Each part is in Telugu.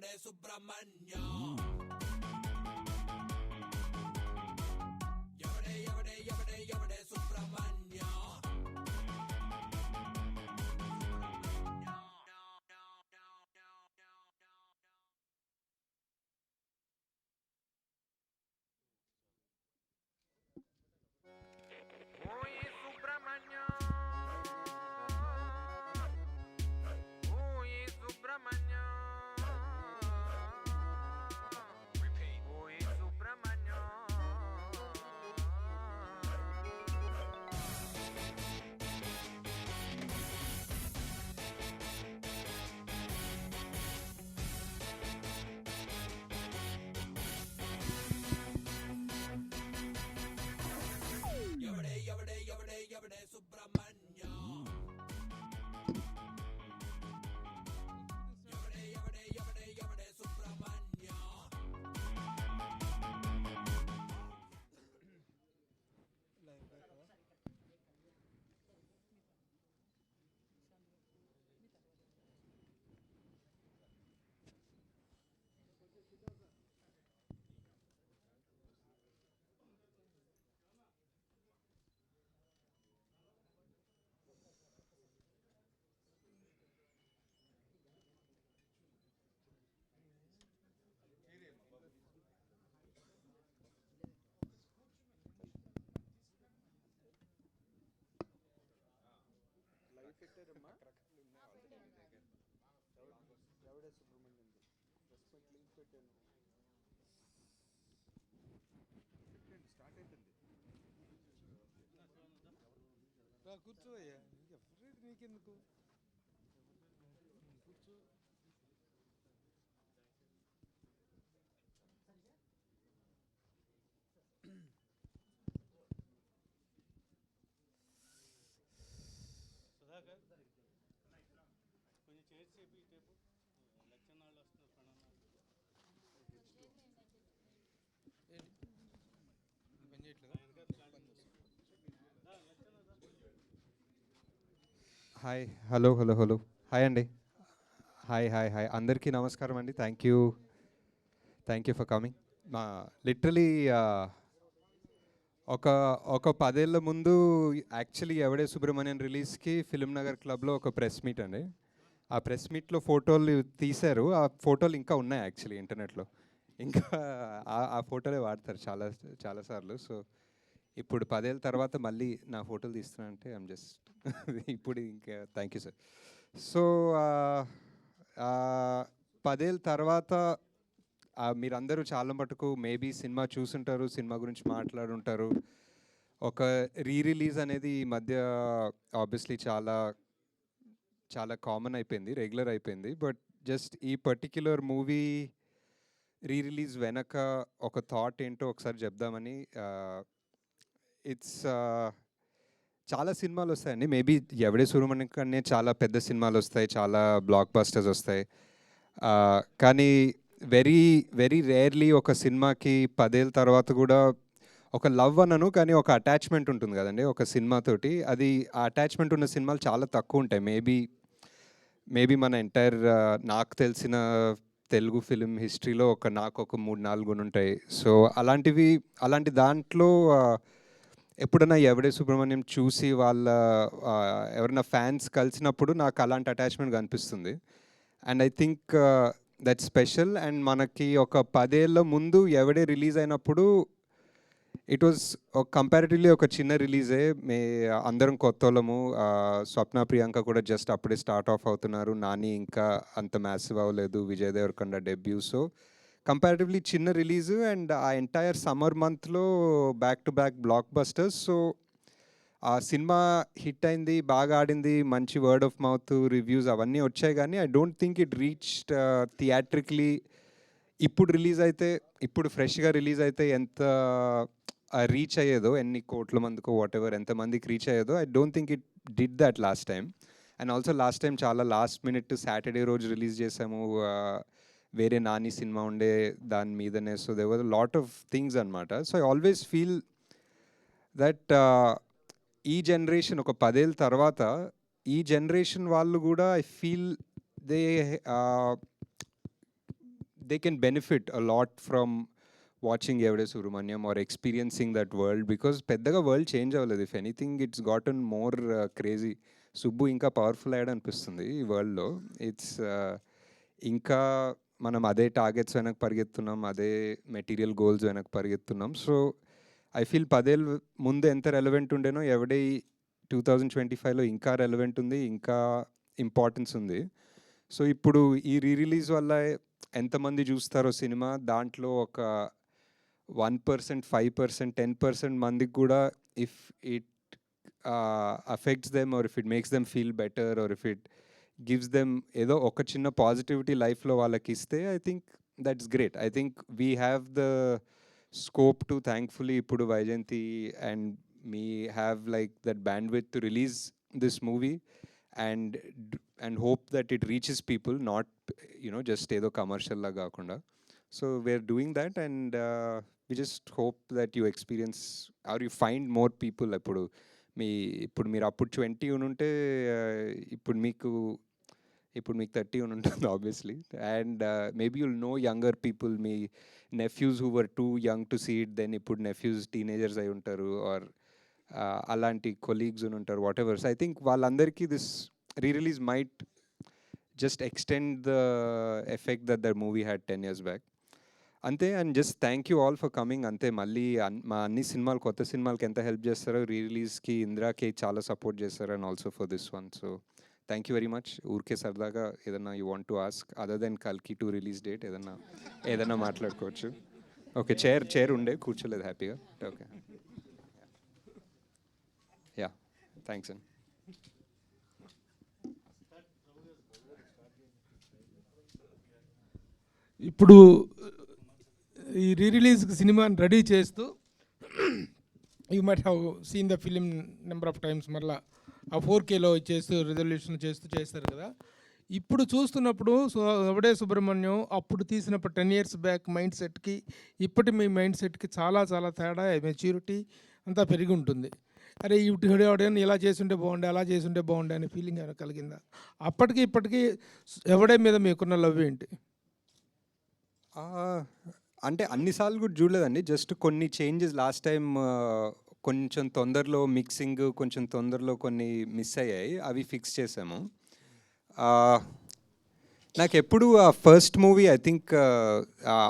ఎవడే సుబ్రహ్మణ్య ఎవడే ఎవడే ఎవడే ఎవడే సుబ్రహ్మణ్య ఎవడే సుబ్రహ్మణ్య ఎవడే ఎవడే ఎవడే ఎవడే సుబ్రహ్మణ్య ఎవడే సుబ్రహ్మణ్యం రెస్పెక్ట్ లింక్ పెట్టాను స్టార్ట్ అవుతుంది కూర్చోయ్యా నీకెందుకు కూర్చో సుధాకర్ కొంచెం చేసి చెప్పి టేపు లక్షణ వాళ్ళు వస్తున్నారు పని చేయట్లేదా hi hello hello hello hi అండి హాయ్ హాయ్ హాయ్ అందరికీ నమస్కారం అండి thank you for coming literally ఒక 10 ఏళ్ళ ముందు యాక్చువల్లీ ఎవడే సుబ్రహ్మణ్యం రిలీజ్కి ఫిల్మ్ నగర్ క్లబ్లో ఒక ప్రెస్ మీట్ అండి ఆ ప్రెస్ మీట్లో ఫోటోలు తీశారు ఆ ఫోటోలు ఇంకా ఉన్నాయి యాక్చువల్లీ ఇంటర్నెట్లో ఇంకా ఆ ఫోటోలే వాడతారు చాలాసార్లు సో ఇప్పుడు 10 ఏళ్ళ తర్వాత మళ్ళీ నా ఫోటోలు తీస్తున్నానంటే ఐమ్ జస్ట్ ఇప్పుడు ఇంకా థ్యాంక్ యూ సార్ సో 10 ఏళ్ళ తర్వాత మీరందరూ చాలా మటుకు మేబీ సినిమా చూసుంటారు సినిమా గురించి మాట్లాడుంటారు ఒక రిలీజ్ అనేది ఈ మధ్య ఆబ్వియస్లీ చాలా చాలా కామన్ అయిపోయింది రెగ్యులర్ అయిపోయింది బట్ జస్ట్ ఈ పర్టిక్యులర్ మూవీ రిలీజ్ వెనక ఒక థాట్ ఏంటో ఒకసారి చెప్దామని ఇట్స్ చాలా సినిమాలు వస్తాయండి మేబీ ఎవడే సుబ్రహ్మణ్యం కన్నా చాలా పెద్ద సినిమాలు వస్తాయి చాలా బ్లాక్ బస్టర్స్ వస్తాయి కానీ వెరీ వెరీ రేర్లీ ఒక సినిమాకి 10 ఏళ్ళ తర్వాత కూడా ఒక లవ్ అనను కానీ ఒక అటాచ్మెంట్ ఉంటుంది కదండి ఒక సినిమాతోటి అది ఆ అటాచ్మెంట్ ఉన్న సినిమాలు చాలా తక్కువ ఉంటాయి మేబీ మన ఎంటైర్ నాకు తెలిసిన తెలుగు ఫిలిం హిస్టరీలో నాకు ఒక 3-4 ఉంటాయి సో అలాంటి దాంట్లో ఎప్పుడైనా ఎవడే సుబ్రహ్మణ్యం చూసి వాళ్ళ ఎవరైనా ఫ్యాన్స్ కలిసినప్పుడు నాకు అలాంటి అటాచ్మెంట్ కనిపిస్తుంది and I think that special and మనకి ఒక 10 ఏళ్ళ ముందు ఎవడే రిలీజ్ అయినప్పుడు ఇట్ వాజ్ కంపారిటివ్లీ ఒక చిన్న రిలీజే అందరం కొత్తోళ్ళము స్వప్న ప్రియాంక కూడా జస్ట్ అప్పుడే స్టార్ట్ ఆఫ్ అవుతున్నారు నాని ఇంకా అంత మ్యాసివ్ అవ్వలేదు Vijay Deverakonda debut so comparatively చిన్న రిలీజు అండ్ ఆ ఎంటైర్ సమ్మర్ మంత్లో back to back blockbusters so ఆ సినిమా హిట్ అయింది బాగా ఆడింది మంచి వర్డ్ ఆఫ్ మౌత్ రివ్యూస్ అవన్నీ వచ్చాయి కానీ I don't think it reached theatrically ఇప్పుడు ఫ్రెష్గా రిలీజ్ అయితే ఎంత రీచ్ అయ్యేదో ఎన్ని కోట్ల మందికో వాట్ ఎవర్ ఎంతమందికి రీచ్ అయ్యేదో I don't think it did that last time and also last time చాలా లాస్ట్ మినిట్ సాటర్డే రోజు రిలీజ్ చేసాము వేరే నాని సినిమా ఉండే దాని మీదనే so they was lot of things అనమాట so I always feel that ఈ జనరేషన్ ఒక 10 ఏళ్ళ తర్వాత ఈ జనరేషన్ వాళ్ళు కూడా I feel they can benefit a lot from watching Evade Subramanyam or experiencing that world, because పెద్దగా వరల్డ్ చేంజ్ అవ్వలేదు. If anything it's గాటన్ more crazy. Subbu ఇంకా పవర్ఫుల్ అయ్యాడు అనిపిస్తుంది ఈ వరల్డ్లో. ఇట్స్ ఇంకా మనం అదే టార్గెట్స్ వెనక్కి పరిగెత్తున్నాం, అదే మెటీరియల్ గోల్స్ వెనక్కి పరిగెత్తున్నాం. సో ఐ ఫీల్ 10 ఏళ్ళు ముందు ఎంత రెలవెంట్ ఉండేనో ఎవడే 2025లో ఇంకా రెలవెంట్ ఉంది, ఇంకా ఇంపార్టెన్స్ ఉంది. సో ఇప్పుడు ఈ రిలీజ్ వల్ల ఎంతమంది చూస్తారో సినిమా, దాంట్లో ఒక 1%, 5%, 10% మందికి కూడా if it affects them or if it makes them feel better or if it gives them ఏదో ఒక చిన్న పాజిటివిటీ లైఫ్లో వాళ్ళకి ఇస్తే, I think that's great. I think we have the scope to thankfully ఇప్పుడు Vyjayanthi and me have like that bandwidth to release this movie and hope that it reaches people, not just edo commercial la gaakunda. So we're doing that, and we just hope that you experience or you find more people. Appudu meer appudu 20 ununte ఇప్పుడు మీకు 30 ఉంటుంది obviously, and maybe you'll know younger people, me nephews who were too young to see it, then ఇప్పుడు nephews teenagers అయి ఉంటారు, or అలాంటి కొలీగ్స్ ఉంటారు, whatever. So I think వాళ్ళందరికీ this re-release might just extend the effect that that movie had 10 years back అంతే. And just thank you all for coming అంతే. మళ్ళీ మా అన్ని సినిమాలు, కొత్త సినిమాలకి ఎంత హెల్ప్ చేస్తారో, రీ-రిలీజ్కి ఇంద్రాకి చాలా సపోర్ట్ చేస్తారు, and also for this one. So thank you very much. ఊరికే సరదాగా ఏదన్నా you want to ask other than కల్కి 2 రిలీజ్ డేట్ ఏదన్నా మాట్లాడుకోవచ్చు. ఓకే, చైర్ ఉండే కూర్చోలేదు హ్యాపీగా. ఓకే, యా, థ్యాంక్స్ అండి. ఇప్పుడు ఈ రిలీజ్కి సినిమాని రెడీ చేస్తూ you might have seen the film number of times. మళ్ళీ ఆ 4Kలో చేస్తూ రిజల్యూషన్ చేస్తారు కదా. ఇప్పుడు చూస్తున్నప్పుడు ఎవడే సుబ్రహ్మణ్యం అప్పుడు తీసినప్పుడు 10 years బ్యాక్ మైండ్ సెట్కి ఇప్పటి మీ మైండ్ సెట్కి చాలా చాలా తేడా, మెచ్యూరిటీ అంతా పెరిగి ఉంటుంది. అరే ఎవడైనా ఇలా చేసుంటే బాగుండే, అలా చేసుంటే బాగుండే అనే ఫీలింగ్ ఏమైనా కలిగిందా? అప్పటికి ఇప్పటికీ ఎవడే మీద మీకున్న లవ్ ఏంటి? అంటే అన్నిసార్లు కూడా చూడలేదండి, జస్ట్ కొన్ని చేంజెస్. లాస్ట్ టైం కొంచెం తొందరలో మిక్సింగ్, కొంచెం తొందరలో కొన్ని మిస్ అయ్యాయి, అవి ఫిక్స్ చేసాము. నాకు ఎప్పుడు ఆ ఫస్ట్ మూవీ, ఐ థింక్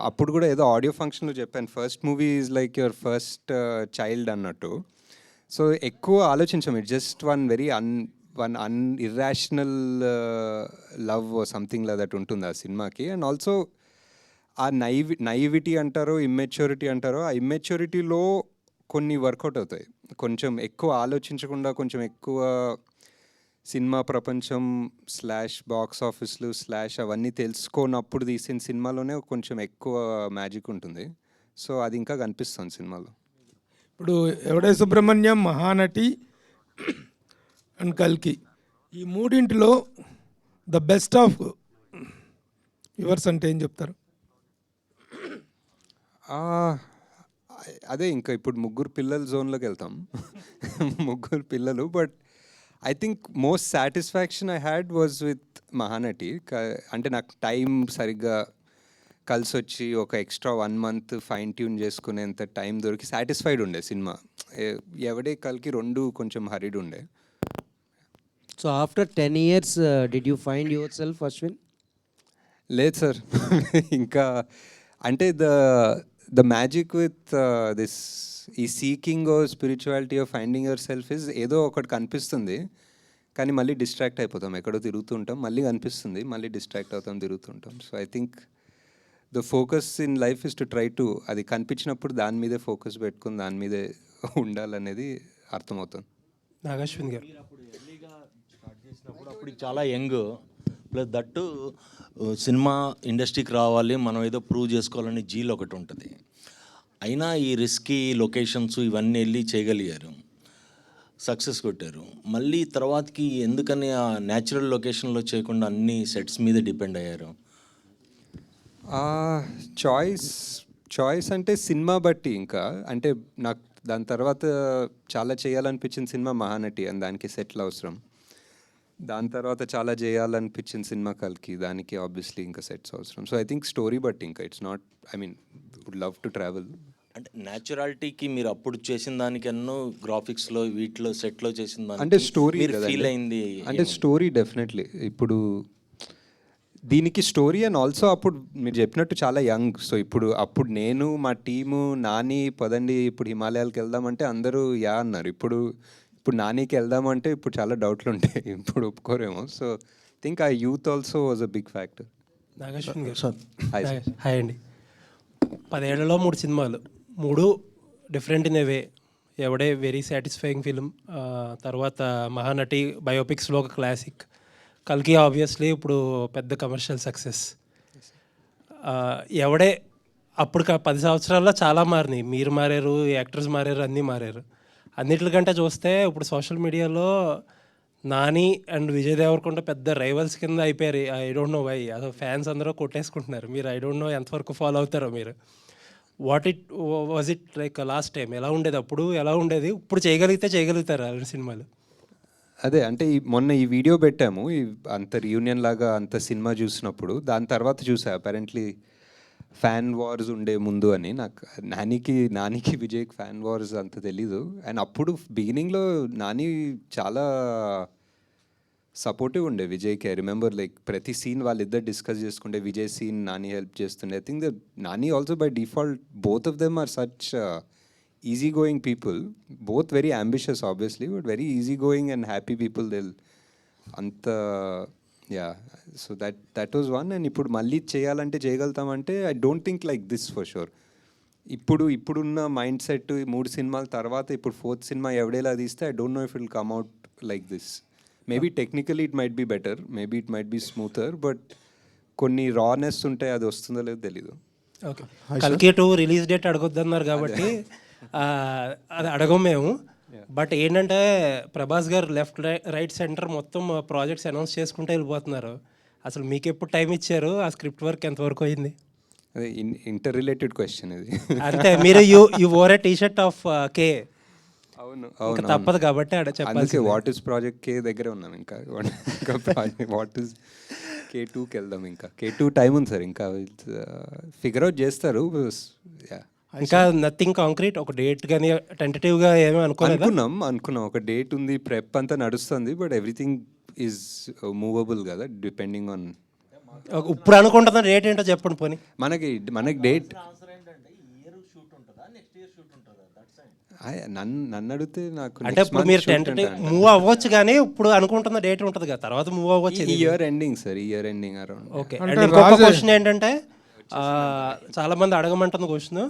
అప్పుడు కూడా ఏదో ఆడియో ఫంక్షన్లో చెప్పాను, first movie is like your first child అన్నట్టు. సో ఎక్కువ ఆలోచించాము, it just one very irrational love something లా దట్ ఉంటుంది ఆ సినిమాకి. అండ్ ఆల్సో ఆ నైవిటీ అంటారో, ఇమ్మెచ్యూరిటీ అంటారో, ఆ ఇమ్మెచ్యూరిటీలో కొన్ని వర్కౌట్ అవుతాయి. కొంచెం ఎక్కువ ఆలోచించకుండా, కొంచెం ఎక్కువ సినిమా ప్రపంచం /బాక్స్ ఆఫీస్లు అవన్నీ తెలుసుకోనప్పుడు తీసిన సినిమాలోనే కొంచెం ఎక్కువ మ్యాజిక్ ఉంటుంది. సో అది ఇంకా కనిపిస్తుంది సినిమాలో. ఇప్పుడు ఎవడే సుబ్రహ్మణ్యం, మహానటి అండ్ కల్కి, ఈ మూడింటిలో ద బెస్ట్ ఆఫ్ యువర్స్ అంటే ఏం చెప్తారు? అదే ఇంకా ఇప్పుడు ముగ్గురు పిల్లల జోన్లోకి వెళ్తాం. ముగ్గురు పిల్లలు. But I think most satisfaction I had was with Mahanati. అంటే నాకు టైం సరిగ్గా కలిసి వచ్చి ఒక ఎక్స్ట్రా 1 month ఫైన్ ట్యూన్ చేసుకునేంత టైం దొరికి సాటిస్ఫైడ్ ఉండే సినిమా. ఎవడే కల్కి రెండు కొంచెం హరిడ్ ఉండే. So after 10 years did you find yourself, Ashwin? లేదు సార్. ఇంకా అంటే ద మ్యాజిక్ విత్ దిస్ ఈ సీకింగ్ ఓ spirituality of finding yourself is ఏదో ఒకటి కనిపిస్తుంది, కానీ మళ్ళీ డిస్ట్రాక్ట్ అయిపోతాం, ఎక్కడో తిరుగుతుంటాం, మళ్ళీ కనిపిస్తుంది, మళ్ళీ డిస్ట్రాక్ట్ అవుతాం, తిరుగుతుంటాం. So I think the focus in life is to try to, అది కనిపించినప్పుడు దాని మీదే ఫోకస్ పెట్టుకుని దాని మీదే ఉండాలనేది అర్థమవుతుంది. నాగశ్విన్ గారు, అప్పుడు ఎర్లీగా స్టార్ట్ చేసినప్పుడు అప్పుడు చాలా యంగ్, ప్లస్ దట్టు సినిమా ఇండస్ట్రీకి రావాలి, మనం ఏదో ప్రూవ్ చేసుకోవాలని జీల్ ఒకటి ఉంటుంది. అయినా ఈ రిస్కీ లొకేషన్స్ ఇవన్నీ వెళ్ళి చేయగలిగారు, సక్సెస్ కొట్టారు. మళ్ళీ తర్వాతకి ఎందుకని ఆ న్యాచురల్ లొకేషన్లో చేయకుండా అన్ని సెట్స్ మీద డిపెండ్ అయ్యారు? చాయిస్ అంటే సినిమా బట్టి. ఇంకా అంటే నాకు దాని తర్వాత చాలా చేయాలనిపించిన సినిమా మహానటి, అని దానికి సెటిల్ అవసరం. దాని తర్వాత చాలా చేయాలనిపించిన సినిమా కల్కి, దానికి ఆబ్వియస్లీ ఇంకా సెట్స్ అవసరం. సో ఐ థింక్ స్టోరీ బట్టి ఇంకా it's not, I mean would love to travel. అంటే న్యాచురాలిటీకి మీరు అప్పుడు చేసిన దానికన్నా గ్రాఫిక్స్లో వీటిలో సెట్లో చేసిన దానికి అంటే స్టోరీ మీరు ఫీల్ అయింది అంటే స్టోరీ డెఫినెట్లీ. ఇప్పుడు దీనికి స్టోరీ అండ్ ఆల్సో అప్పుడు మీరు చెప్పినట్టు చాలా యంగ్. సో ఇప్పుడు అప్పుడు నేను మా టీము నాని పదండి ఇప్పుడు హిమాలయాలకు వెళ్దామంటే అందరూ యా అన్నారు. ఇప్పుడు నానికి వెళ్దామంటే ఇప్పుడు చాలా డౌట్లు ఉంటాయి, ఇప్పుడు ఒప్పుకోరేమో. సో థింక్ ఆ youth also was a big factor. Nageshwan garu hi hi అండి. 10 ఏళ్లలో 3 సినిమాలు, 3 different in a way. Yevade very satisfying film, తర్వాత మహానటి బయోపిక్స్లో ఒక క్లాసిక్, కల్కి ఆబ్వియస్లీ ఇప్పుడు పెద్ద కమర్షియల్ సక్సెస్. ఎవడే అప్పుడు 10 సంవత్సరాల్లో చాలా మారినాయి. మీరు మారారు, యాక్టర్స్ మారారు, అన్నీ మారారు. అన్నిటికంటే చూస్తే ఇప్పుడు సోషల్ మీడియాలో నాని అండ్ విజయ్ దేవరకొండ పెద్ద రైవల్స్ కింద అయిపోయారు. I don't know why. అసలు ఫ్యాన్స్ అందరూ కొట్టేసుకుంటున్నారు. మీరు ఐ డోంట్ నో ఎంతవరకు ఫాలో అవుతారో మీరు. Was it like last time ఎలా ఉండేది, అప్పుడు ఎలా ఉండేది, ఇప్పుడు చేయగలుగుతారు అలాంటి సినిమాలు? అదే అంటే మొన్న ఈ వీడియో పెట్టాము, అంత రీయూనియన్ లాగా అంత సినిమా చూసినప్పుడు. దాని తర్వాత చూసా అపారెంట్లీ ఫ్యాన్ వార్స్ ఉండే ముందు అని. నాకు నానికి విజయ్కి ఫ్యాన్ వార్స్ అంత తెలీదు. అండ్ అప్పుడు బిగినింగ్లో నాని చాలా సపోర్టివ్ ఉండే విజయ్కి. ఐ రిమెంబర్ లైక్ ప్రతి సీన్ వాళ్ళిద్దరు డిస్కస్ చేసుకుంటే విజయ్ సీన్ నాని హెల్ప్ చేస్తుండే. I think the Nani also by default both of them are such easy going people, both very ambitious obviously, but very easy going and happy people. They'll anta yeah, so that was one. And ఇప్పుడు మళ్ళీ చేయాలంటే చేయగలుగుతామంటే I don't think like this for sure. ఇప్పుడున్న మైండ్ సెట్ 3 సినిమాల తర్వాత ఇప్పుడు 4th సినిమా ఎవడేలా తీస్తే I don't know if it will come out like this. Maybe technically it might be better, maybe it might be smoother, but కొన్ని రానెస్ ఉంటాయి, అది వస్తుందో లేదో తెలీదు. ఓకే, కల్కి 2 రిలీజ్ డేట్ అడగొద్దన్నారు కాబట్టి అది అడగం మేము. బట్ ఏంటంటే ప్రభాస్ గారు లెఫ్ట్ రైట్ సెంటర్ మొత్తం ప్రాజెక్ట్స్ అనౌన్స్ చేసుకుంటూ వెళ్ళిపోతున్నారు. అసలు మీకు ఎప్పుడు టైం ఇచ్చారు? ఆ స్క్రిప్ట్ వర్క్ ఎంతవరకు అయింది? అదే ఇంటర్ రిలేటెడ్ క్వశ్చన్ ఇది. అంటే మీరు you wore a T shirt of K. అవును ఇంకా తప్పదు కాబట్టి అందుకే వాట్ ఇస్ ప్రాజెక్ట్ కే దగ్గరే ఉన్నాం. ఇంకా ప్రాజెక్ట్ వాట్ ఇస్ K2కి వెళ్దాం. ఇంకా K2 టైం ఉంది సార్, ఇంకా ఫిగర్ అవుట్ చేస్తారు. ఇంకా నథింగ్ కాంక్రీట్, ఒక డేట్ కానీ టెంటేటివ్గా ఏమీ అనుకున్నాం ఒక డేట్ ఉంది, ప్రెప్ అంతా నడుస్తుంది, బట్ ఎవ్రీథింగ్ ఈజ్ మూవబుల్ కదా డిపెండింగ్ ఆన్. ఇప్పుడు అనుకుంటున్న డేట్ ఏంటో చెప్పండి పోనీ. మనకి డేట్ నన్ను అడిగితే నాకు అంటే ఇప్పుడు మీరు టెంటేటివ్ మూవ్ అవ్వచ్చు, కానీ ఇప్పుడు అనుకుంటున్న డేట్ ఉంటుంది కదా, తర్వాత మూవ్ అవ్వచ్చు. Year ending sir, year ending around. Okay. And ఇంకొక క్వశ్చన్ ఏంటంటే చాలా మంది అడగమంటున్న క్వశ్చన్,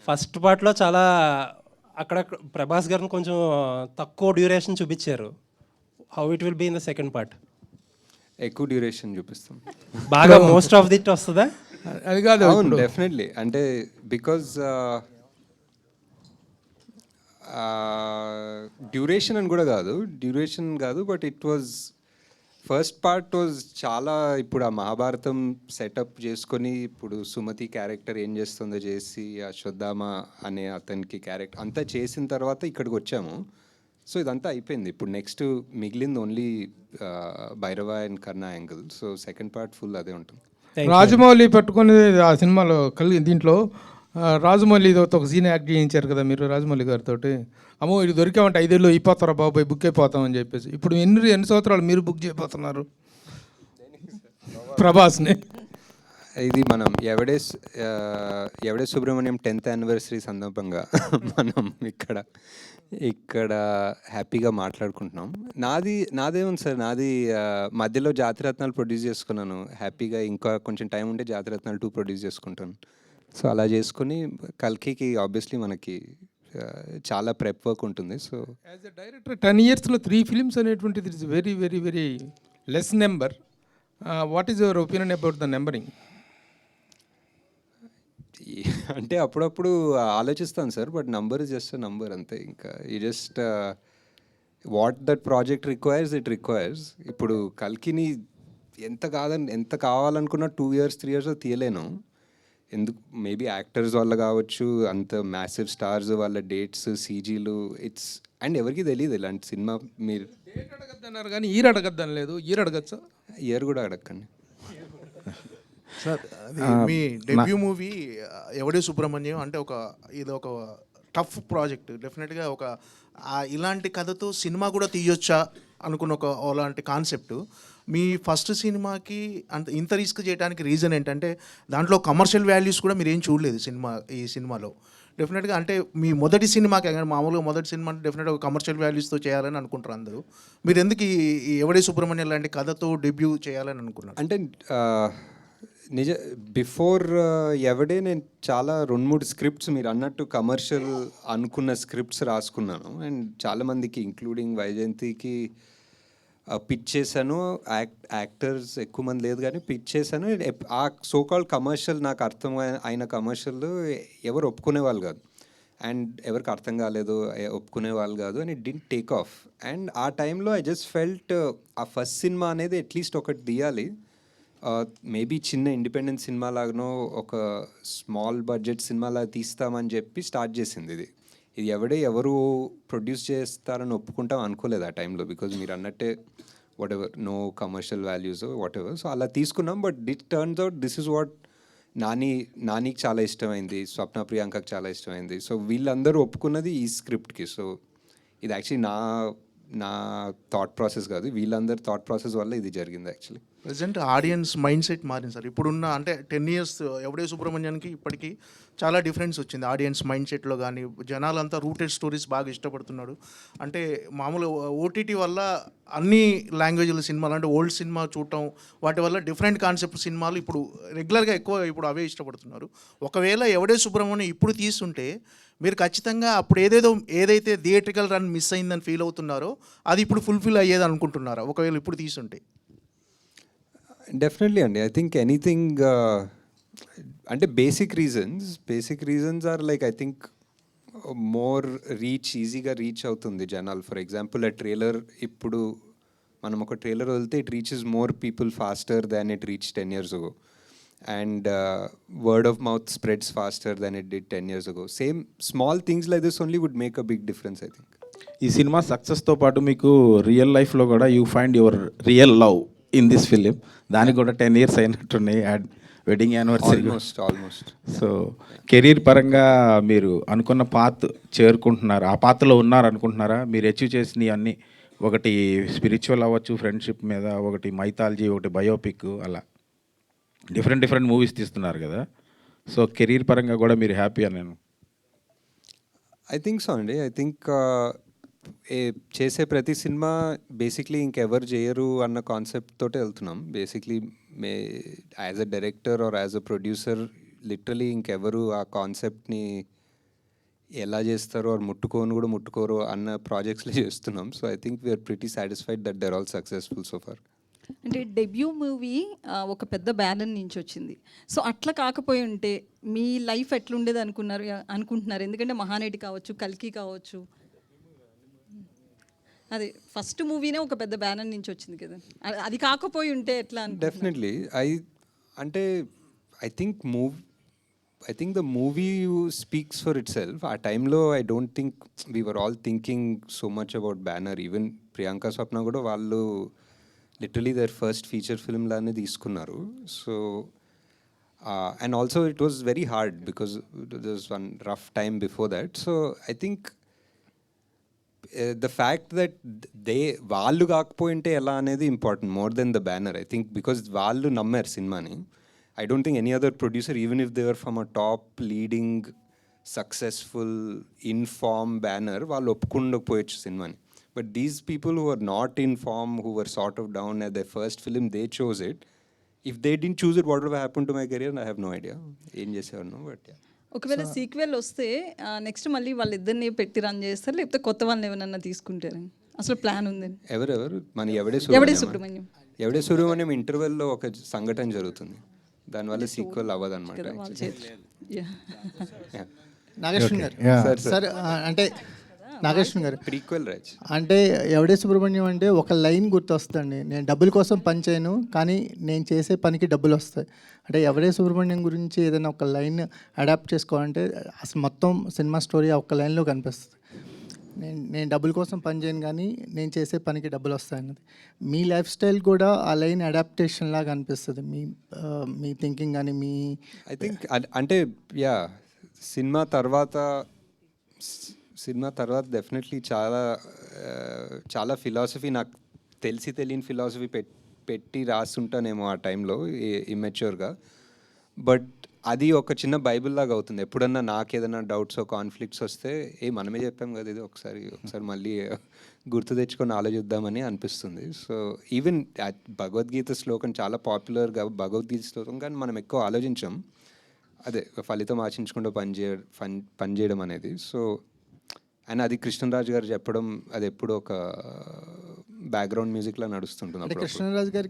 ఫస్ట్ పార్ట్లో చాలా అక్కడ ప్రభాస్ గారిని కొంచెం తక్కువ డ్యూరేషన్ చూపించారు. How it will be in the second part? ఎక్కువ డ్యూరేషన్ చూపిస్తాం, బాగా మోస్ట్ ఆఫ్ దిట్ వస్తుందా? అది కాదు, అవును డెఫినెట్లీ. అంటే బికాజ్ డ్యూరేషన్ అని కూడా కాదు, but it was first part was చాలా. ఇప్పుడు ఆ మహాభారతం సెటప్ చేసుకొని ఇప్పుడు సుమతి క్యారెక్టర్ ఏం చేస్తుందో చేసి, అశ్వత్థామ అనే అతనికి క్యారెక్టర్ అంతా చేసిన తర్వాత ఇక్కడికి వచ్చాము. సో ఇదంతా అయిపోయింది. ఇప్పుడు నెక్స్ట్ మిగిలింది only Bhairava and Karna angle. So second part full అదే ఉంటుంది. రాజమౌళి పట్టుకుని ఆ సినిమాలో దీంట్లో రాజమౌళితో ఒక సీన్ యాక్ట్ చేయించారు కదా మీరు రాజమౌళి గారితో. అమ్మో ఇది దొరికామంటే 5 ఏళ్ళు అయిపోతారా బాబాయ్, బుక్ అయిపోతామని చెప్పేసి. ఇప్పుడు ఎన్ని సంవత్సరాలు మీరు బుక్ చేయబోతున్నారు ప్రభాస్ని? ఇది మనం ఎవడే సుబ్రహ్మణ్యం 10th యానివర్సరీ సందర్భంగా మనం ఇక్కడ హ్యాపీగా మాట్లాడుకుంటున్నాం. నాదేముంది సార్, నాది మధ్యలో జాతిరత్నాలు ప్రొడ్యూస్ చేసుకున్నాను హ్యాపీగా. ఇంకా కొంచెం టైం ఉంటే జాతిరత్నాలు 2 ప్రొడ్యూస్ చేసుకుంటాను. సో అలా చేసుకుని కల్కికి ఆబ్వియస్లీ మనకి చాలా ప్రెప్ వర్క్ ఉంటుంది. So as a director 10 yearsలో 3 films అనేటువంటిది it's very very very less number. What is your opinion about the numbering? అంటే అప్పుడప్పుడు ఆలోచిస్తాను sir, but number is just a number అంతే. ఇంకా ఈ just what that project requires it requires. ఇప్పుడు కల్కిని ఎంత కావాలనుకున్నా 2 years 3 years తీయలేను. ఎందుకు మేబీ యాక్టర్స్ వల్ల కావచ్చు, అంత మ్యాసివ్ స్టార్స్ వాళ్ళ డేట్స్ సీజీలు ఇట్స్ అండ్ ఎవరికి తెలియదు ఇలాంటి సినిమా. మీరు డేట్ అడగద్దన్నారు కానీ ఈరు అడగద్దని లేదు, ఈరు అడగచ్చా? ఇయర్ కూడా అడగండి. సార్ మీ డెబ్యూ మూవీ ఎవడే సుబ్రహ్మణ్యం అంటే ఇది ఒక టఫ్ ప్రాజెక్ట్. డెఫినెట్గా ఇలాంటి కథతో సినిమా కూడా తీయొచ్చా అనుకున్న అలాంటి కాన్సెప్ట్. మీ ఫస్ట్ సినిమాకి ఇంత రిస్క్ చేయడానికి రీజన్ ఏంటంటే దాంట్లో కమర్షియల్ వాల్యూస్ కూడా మీరు ఏం చూడలేదు ఈ సినిమాలో. డెఫినెట్గా అంటే మీ మొదటి సినిమాకి మామూలుగా మొదటి సినిమా అంటే డెఫినెట్గా కమర్షియల్ వాల్యూస్తో చేయాలని అనుకుంటారు అందరూ. మీరు ఎందుకు ఈ ఎవడే సుబ్రహ్మణ్యం లాంటి కథతో డెబ్యూ చేయాలని అనుకున్నారు? అంటే బిఫోర్ ఎవడే నేను చాలా 2-3 స్క్రిప్ట్స్ మీరు అన్నట్టు కమర్షియల్ అనుకున్న స్క్రిప్ట్స్ రాసుకున్నాను. అండ్ చాలామందికి ఇంక్లూడింగ్ వైజయంతికి పిచ్ చేశాను. యాక్టర్స్ ఎక్కువ మంది లేదు కానీ పిచ్ చేశాను. ఆ సోకాల్ కమర్షియల్ నాకు అర్థం అయిన కమర్షియల్ ఎవరు ఒప్పుకునే వాళ్ళు కాదు, అండ్ ఎవరికి అర్థం కాలేదు, ఒప్పుకునే వాళ్ళు కాదు, and it didn't take off. And ఆ టైంలో ఐ జస్ట్ ఫెల్ట్ ఆ ఫస్ట్ సినిమా అనేది అట్లీస్ట్ ఒకటి తీయాలి. మేబీ చిన్న ఇండిపెండెంట్ సినిమా లాగానో ఒక స్మాల్ బడ్జెట్ సినిమాలా తీస్తామని చెప్పి స్టార్ట్ చేసింది ఇది ఎవరు ప్రొడ్యూస్ చేస్తారని ఒప్పుకుంటాం అనుకోలేదు ఆ టైంలో. బికాజ్ మీరు అన్నట్టే whatever no commercial values whatever, so అలా తీసుకున్నాం. But it turns out this is what నానికి చాలా ఇష్టమైంది, స్వప్న ప్రియాంకకి చాలా ఇష్టమైంది. సో వీళ్ళందరూ ఒప్పుకున్నది ఈ స్క్రిప్ట్కి. సో ఇది యాక్చువల్లీ నా థాట్ ప్రాసెస్ కాదు, వీళ్ళందరి థాట్ ప్రాసెస్ వల్ల ఇది జరిగింది actually. Present audience mind set మారింది సార్. ఇప్పుడున్న అంటే 10 years ఎవడే సుబ్రహ్మణ్యానికి ఇప్పటికీ చాలా డిఫరెన్స్ వచ్చింది ఆడియన్స్ మైండ్ సెట్లో. కానీ జనాలంతా రూటెడ్ స్టోరీస్ బాగా ఇష్టపడుతున్నాడు. అంటే మామూలు ఓటీటీ వల్ల అన్ని లాంగ్వేజ్ల సినిమాలు అంటే ఓల్డ్ సినిమా చూడటం వాటి వల్ల డిఫరెంట్ కాన్సెప్ట్ సినిమాలు ఇప్పుడు రెగ్యులర్గా ఎక్కువ ఇప్పుడు అవే ఇష్టపడుతున్నారు. ఒకవేళ ఎవడే సుబ్రహ్మణ్యం ఇప్పుడు తీస్తుంటే మీరు ఖచ్చితంగా అప్పుడు ఏదైతే థియేట్రికల్ రన్ మిస్ అయిందని ఫీల్ అవుతున్నారో అది ఇప్పుడు ఫుల్ఫిల్ అయ్యేది అనుకుంటున్నారా ఒకవేళ ఇప్పుడు తీసుంటే? డెఫినెట్లీ అండి. ఐ థింక్ ఎనీథింగ్ అంటే basic reasons are like I think more ఈజీగా రీచ్ అవుతుంది జనాలు. ఫర్ ఎగ్జాంపుల్ ఆ ట్రైలర్, ఇప్పుడు మనం ఒక ట్రైలర్ వదిలితే it reaches more people faster than it reach 10 years ago. And word of mouth spreads faster than it did 10 years ago. Same small things like this only would make a big difference, I think. ఈ సినిమా సక్సెస్తో పాటు మీకు రియల్ లైఫ్లో కూడా you find your real love in this film. దానికి కూడా 10 years అయినట్టున్నాయి, wedding anniversary almost. So career పరంగా మీరు అనుకున్న పాత్ చేరుకుంటున్నారు, ఆ పాత్రలో ఉన్నారు అనుకుంటున్నారా? మీరు అచీవ్ చేసినవి అన్నీ, ఒకటి స్పిరిచువల్ అవ్వచ్చు, ఫ్రెండ్షిప్ మీద, ఒకటి మైథాలజీ, ఒకటి బయోపిక్, అలా డిఫరెంట్ మూవీస్ తీస్తున్నారు కదా. సో కెరీర్ పరంగా కూడా మీరు హ్యాపీ అని నేను ఐ థింక్ సో అండి. ఐ థింక్ చేసే ప్రతి సినిమా బేసిక్లీ ఇంకెవరు చేయరు అన్న కాన్సెప్ట్ తోటే వెళ్తున్నాం. Basically as a director or as a producer literally ఇంకెవరు ఆ కాన్సెప్ట్ని ఎలా చేస్తారో ఆర్ ముట్టుకోరు అన్న ప్రాజెక్ట్స్లో చేస్తున్నాం. So I think we are pretty satisfied that they are all successful so far. అంటే డెబ్యూ మూవీ ఒక పెద్ద బ్యానర్ నుంచి వచ్చింది. సో అట్లా కాకపోయి ఉంటే మీ లైఫ్ ఎట్లుండేది అనుకుంటున్నారు? ఎందుకంటే మహానటి కావచ్చు, కల్కి కావచ్చు, అది ఫస్ట్ మూవీనే ఒక పెద్ద బ్యానర్ నుంచి వచ్చింది కదా. అది కాకపోయి ఉంటే ఎట్లా? Definitely I think the movie speaks for itself. ఆ టైంలో I don't think we were all thinking so much about banner. Even Priyanka Swapna కూడా వాళ్ళు literally their first feature film లానే తీసుకున్నారు. So and also it was very hard because there was one rough time before that. So I think the fact that వాళ్ళు కాకపోయింటే ఎలా అనేది important more than the banner. I think because వాళ్ళు నమ్మారు సినిమాని. I don't think any other producer, even if they were from a top leading successful in-form banner, వాళ్ళు ఒప్పుకుండకపోయచ్చు సినిమాని. But these people who are not in form, who were sort of down at their first film, they chose it. If they didn't choose it, what would have happened to my career? I have no idea. ఏం చేసేవారు, బట్ ఒకవేళ సీక్వెల్ వస్తే నెక్స్ట్ మళ్ళీ వాళ్ళిద్దరిని పెట్టి రన్ చేస్తారు, లేకపోతే కొత్త వాళ్ళని ఏమన్నా తీసుకుంటారు? అసలు ప్లాన్ ఉంది? ఎవరెవరు? మన ఎవడే సుబ్రహ్మణ్యం ఇంటర్వెల్లో ఒక సంఘటన జరుగుతుంది, దానివల్ల సీక్వెల్ అవ్వదు అనమాట. నాగేశ్వర్ గారు సార్, అంటే నాగేశ్వరం గారు ప్రీక్వెల్ రాజ్. అంటే ఎవడే సుబ్రహ్మణ్యం అంటే ఒక లైన్ గుర్తొస్తుందండి, నేను డబ్బుల కోసం పని చేయను కానీ నేను చేసే పనికి డబ్బులు వస్తాయి. అంటే ఎవడే సుబ్రహ్మణ్యం గురించి ఏదైనా ఒక లైన్ అడాప్ట్ చేసుకోవాలంటే అసలు మొత్తం సినిమా స్టోరీ ఆ ఒక్క లైన్లో కనిపిస్తుంది. నేను డబ్బుల కోసం పని చేయను కానీ నేను చేసే పనికి డబ్బులు వస్తాయన్నది. మీ లైఫ్ స్టైల్ కూడా ఆ లైన్ అడాప్టేషన్ లాగా అనిపిస్తుంది. మీ థింకింగ్ కానీ మీ ఐ థింక్ అంటే యా సినిమా తర్వాత డెఫినెట్లీ చాలా ఫిలాసఫీ, నాకు తెలియని ఫిలాసఫీ పెట్టి రాస్తుంటానేమో ఆ టైంలో ఇమ్మెచ్యూర్గా. బట్ అది ఒక చిన్న బైబిల్ లాగా అవుతుంది. ఎప్పుడన్నా నాకు ఏదైనా డౌట్స్ కాన్ఫ్లిక్ట్స్ వస్తే మనమే చెప్పాం కదా ఇది ఒకసారి మళ్ళీ గుర్తు తెచ్చుకొని ఆలోచిద్దామని అనిపిస్తుంది. సో ఈవెన్ భగవద్గీత శ్లోకం చాలా పాపులర్గా భగవద్గీత శ్లోకం, కానీ మనం ఎక్కువ ఆలోచించాం. అదే ఫలితం ఆశించకుండా పనిచేయడం అనేది. సో అండ్ అది కృష్ణరాజు గారు చెప్పడం అది ఎప్పుడు ఒక బ్యాక్గ్రౌండ్ మ్యూజిక్లా నడుస్తుంటుంది. అంటే కృష్ణరాజు గారి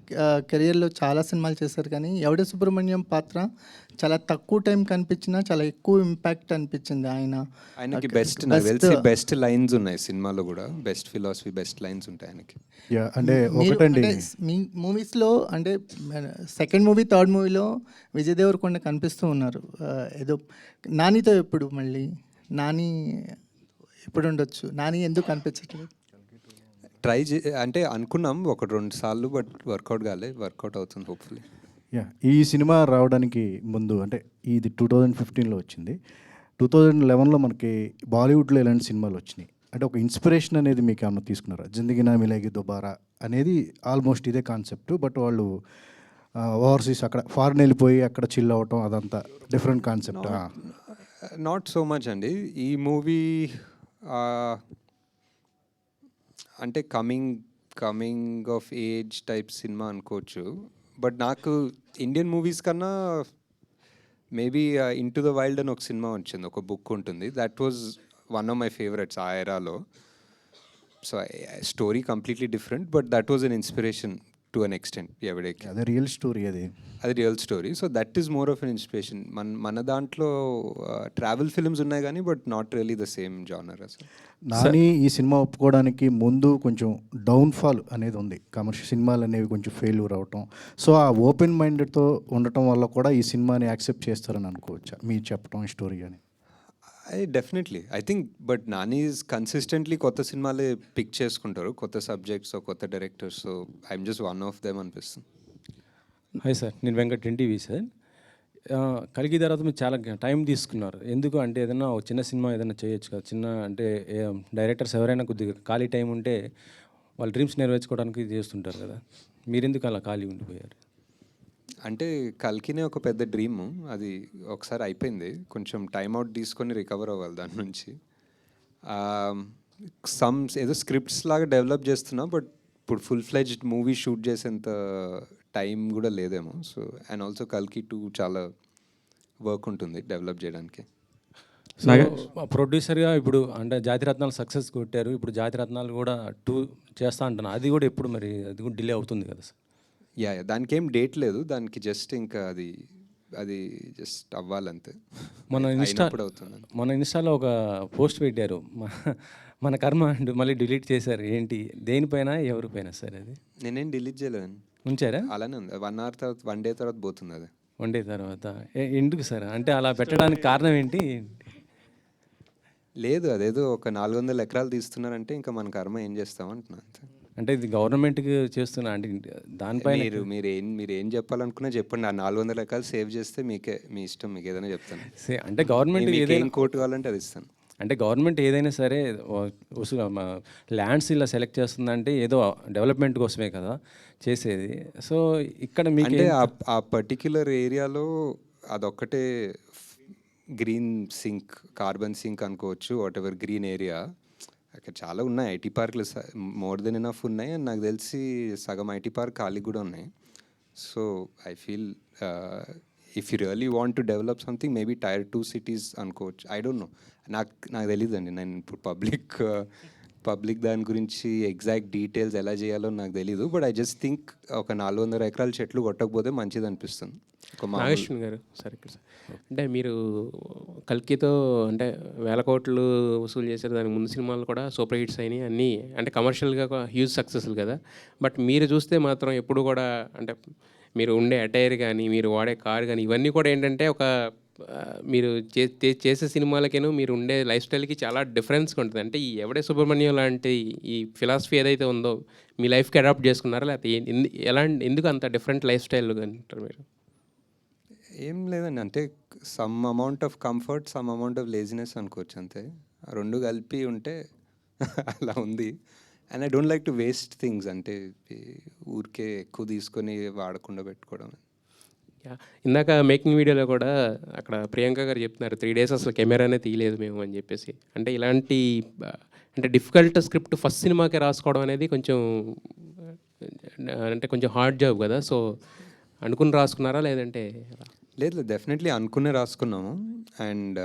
కెరియర్లో చాలా సినిమాలు చేశారు కానీ ఎవడే సుబ్రహ్మణ్యం పాత్ర చాలా తక్కువ టైం కనిపించినా చాలా ఎక్కువ ఇంపాక్ట్ అనిపించింది. ఆయనకి బెస్ట్ లైన్స్ ఉన్నాయి సినిమాలో కూడా, బెస్ట్ ఫిలాసఫీ బెస్ట్ లైన్స్ ఉంటాయి ఆయనకి. అంటే మీ మూవీస్లో అంటే సెకండ్ మూవీ థర్డ్ మూవీలో విజయ్ దేవరకొండ కనిపిస్తూ ఉన్నారు. ఏదో నానితో ఎప్పుడు మళ్ళీ నాని ఎప్పుడు ఉండొచ్చు, నాని ఎందుకు కనిపించట్లేదు? అంటే అనుకున్నాం 1-2 సార్లు, బట్ వర్కౌట్ అవుతుంది హోప్ఫుల్లీ. ఈ సినిమా రావడానికి ముందు అంటే ఇది 2015లో వచ్చింది. 2011లో మనకి బాలీవుడ్లో ఇలాంటి సినిమాలు వచ్చినాయి. అంటే ఒక ఇన్స్పిరేషన్ అనేది మీకు ఏమన్నా తీసుకున్నారా? జిందగీ నా మిలేగి దుబారా అనేది ఆల్మోస్ట్ ఇదే కాన్సెప్ట్, బట్ వాళ్ళు ఓవర్సీస్ అక్కడ ఫారెన్ వెళ్ళిపోయి అక్కడ చిల్ అవ్వటం అదంతా different concept. Not so much అండి. ఈ మూవీ అంటే కమింగ్ ఆఫ్ ఏజ్ టైప్ సినిమా అనుకోవచ్చు. బట్ నాకు ఇండియన్ మూవీస్ కన్నా మేబీ ఇంటూ ద వైల్డ్ అని ఒక సినిమా వచ్చింది, ఒక బుక్ ఉంటుంది. That was one of my favourites ఆ ఎరాలో. So story completely different, but that was an inspiration to an extent. ఎవడేకి అదే రియల్ స్టోరీ, అది real story. So that is more of an inspiration. మన దాంట్లో ట్రావెల్ ఫిల్మ్స్ ఉన్నాయి కానీ but not really the same genre అసలు. నాని ఈ సినిమా ఒప్పుకోవడానికి ముందు కొంచెం డౌన్ఫాల్ అనేది ఉంది, కమర్షియల్ సినిమాలు అనేవి కొంచెం ఫెయిల్యూర్ అవటం. సో ఆ ఓపెన్ మైండెడ్తో ఉండటం వల్ల కూడా ఈ సినిమాని యాక్సెప్ట్ చేస్తారని అనుకోవచ్చా మీరు చెప్పడం ఈ స్టోరీ అని? Definitely I think, but Nani consistently కొత్త సినిమాలే పిక్ చేసుకుంటారు, కొత్త సబ్జెక్ట్స్, కొత్త directors. So I'm just one of them అనిపిస్తుంది. హాయ్ సార్, నేను వెంకట్ ఎన్టీవీ సార్. కలిగి తర్వాత మీరు చాలా టైం తీసుకున్నారు. ఎందుకు అంటే ఏదైనా ఒక చిన్న సినిమా ఏదైనా చేయొచ్చు కదా, చిన్న అంటే డైరెక్టర్స్ ఎవరైనా కొద్దిగా ఖాళీ టైం ఉంటే వాళ్ళ డ్రీమ్స్ నెరవేర్చుకోవడానికి చేస్తుంటారు కదా, మీరెందుకు అలా ఖాళీ ఉండిపోయారు? అంటే కల్కినే ఒక పెద్ద డ్రీమ్, అది ఒకసారి అయిపోయింది. కొంచెం టైం అవుట్ తీసుకొని రికవర్ అవ్వాలి దాని నుంచి. ఏదో స్క్రిప్ట్స్ లాగా డెవలప్ చేస్తున్నా, బట్ ఇప్పుడు ఫుల్ ఫ్లెడ్జ్డ్ మూవీ షూట్ చేసేంత టైం కూడా లేదేమో. సో అండ్ ఆల్సో కల్కి 2 చాలా వర్క్ ఉంటుంది డెవలప్ చేయడానికి. సో ప్రొడ్యూసర్గా ఇప్పుడు అంటే జాతిరత్నాలు సక్సెస్ కొట్టారు, ఇప్పుడు జాతిరత్నాలు కూడా 2 చేస్తా అంటున్నా, అది కూడా ఎప్పుడు మరి అది కూడా డిలే అవుతుంది కదా సార్? దానికి ఏం డేట్ లేదు, దానికి జస్ట్ ఇంకా అది జస్ట్ అవ్వాలంతే. మన ఇన్స్టాలో ఒక పోస్ట్ పెట్టారు, మన కర్మ అండ్ మళ్ళీ డిలీట్ చేశారు. ఏంటి, దేనిపైన ఎవరిపైన సార్? అది నేనేం డిలీట్ చేయలేదండి, ఉంచారా? అలానే ఉంది. 1 hour తర్వాత 1 day తర్వాత పోతుంది అది. 1 day తర్వాత ఎందుకు సార్? అంటే అలా పెట్టడానికి కారణం ఏంటి? లేదు, అదేదో ఒక 400 ఎకరాలు తీస్తున్నారంటే ఇంకా మన కర్మ ఏం చేస్తాం అంటున్నా అంతే. అంటే ఇది గవర్నమెంట్కి చేస్తున్నా అంటే దానిపైన మీరు ఏం చెప్పాలనుకున్నా చెప్పండి. ఆ 400 ఎకరాలు సేవ్ చేస్తే మీ ఇష్టం, మీకు ఏదైనా చెప్తాను. అంటే గవర్నమెంట్ ఏదైనా కోర్టు కావాలంటే అది ఇస్తాను. అంటే గవర్నమెంట్ ఏదైనా సరే ల్యాండ్స్ ఇలా సెలెక్ట్ చేస్తుందంటే ఏదో డెవలప్మెంట్ కోసమే కదా చేసేది. సో ఇక్కడ మీకు అంటే ఆ పర్టిక్యులర్ ఏరియాలో అదొక్కటే గ్రీన్ సింక్, కార్బన్ సింక్ అనుకోవచ్చు, వాట్ ఎవర్ గ్రీన్ ఏరియా. అక్కడ చాలా ఉన్నాయి ఐటీ పార్క్లు, మోర్ దెన్ ఎనఫ్ ఉన్నాయి. అండ్ నాకు తెలిసి సగం ఐటీ పార్క్ ఖాళీ కూడా ఉన్నాయి. So I feel if you really want to develop something maybe Tier 2 cities అనుకోవచ్చు. ఐ డోంట్ నో, నాకు తెలియదండి. నేను ఇప్పుడు పబ్లిక్ దాని గురించి ఎగ్జాక్ట్ డీటెయిల్స్ ఎలా చేయాలో నాకు తెలీదు. బట్ ఐ జస్ట్ థింక్ ఒక 400 ఎకరాల చెట్లు కొట్టకపోతే మంచిది అనిపిస్తుంది. ఒక మామూలు నాగేశ్వరన్ గారు సార్ ఇక్కడ సార్ అంటే మీరు కల్కితో అంటే వేల కోట్లు వసూలు చేశారు, దానికి ముందు సినిమాలు కూడా సూపర్ హిట్స్ అయినాయి అన్నీ, అంటే కమర్షియల్గా హ్యూజ్ సక్సెస్లు కదా. బట్ మీరు చూస్తే మాత్రం ఎప్పుడు కూడా అంటే మీరు ఉండే అటైర్ కానీ మీరు వాడే కార్ కానీ ఇవన్నీ కూడా ఏంటంటే ఒక మీరు చేసే సినిమాలకేను మీరు ఉండే లైఫ్ స్టైల్కి చాలా డిఫరెన్స్గా ఉంటుంది. అంటే ఈ ఎవడే సుబ్రహ్మణ్యం లాంటి ఈ ఫిలాసఫీ ఏదైతే ఉందో మీ లైఫ్కి అడాప్ట్ చేసుకున్నారా, లేకపోతే ఎందుకు అంత డిఫరెంట్ లైఫ్ స్టైల్ అంటారు మీరు? ఏం లేదండి, అంటే some amount of comfort, some amount of laziness అనుకోవచ్చు అంతే. ఆ రెండు కలిపి ఉంటే అలా ఉంది. And I don't like to waste things, అంటే ఊరికే ఎక్కువ తీసుకొని వాడకుండా పెట్టుకోవడం. ఇందాక మేకింగ్ వీడియోలో కూడా అక్కడ ప్రియాంక గారు చెప్తున్నారు 3 days అసలు కెమెరానే తీయలేదు మేము అని చెప్పేసి. అంటే ఇలాంటి అంటే డిఫికల్ట్ స్క్రిప్ట్ ఫస్ట్ సినిమాకి రాసుకోవడం అనేది కొంచెం అంటే కొంచెం హార్డ్ జాబ్ కదా. సో అనుకుని రాసుకున్నారా లేదంటే? లేదు, డెఫినెట్లీ అనుకునే రాసుకున్నాము. అండ్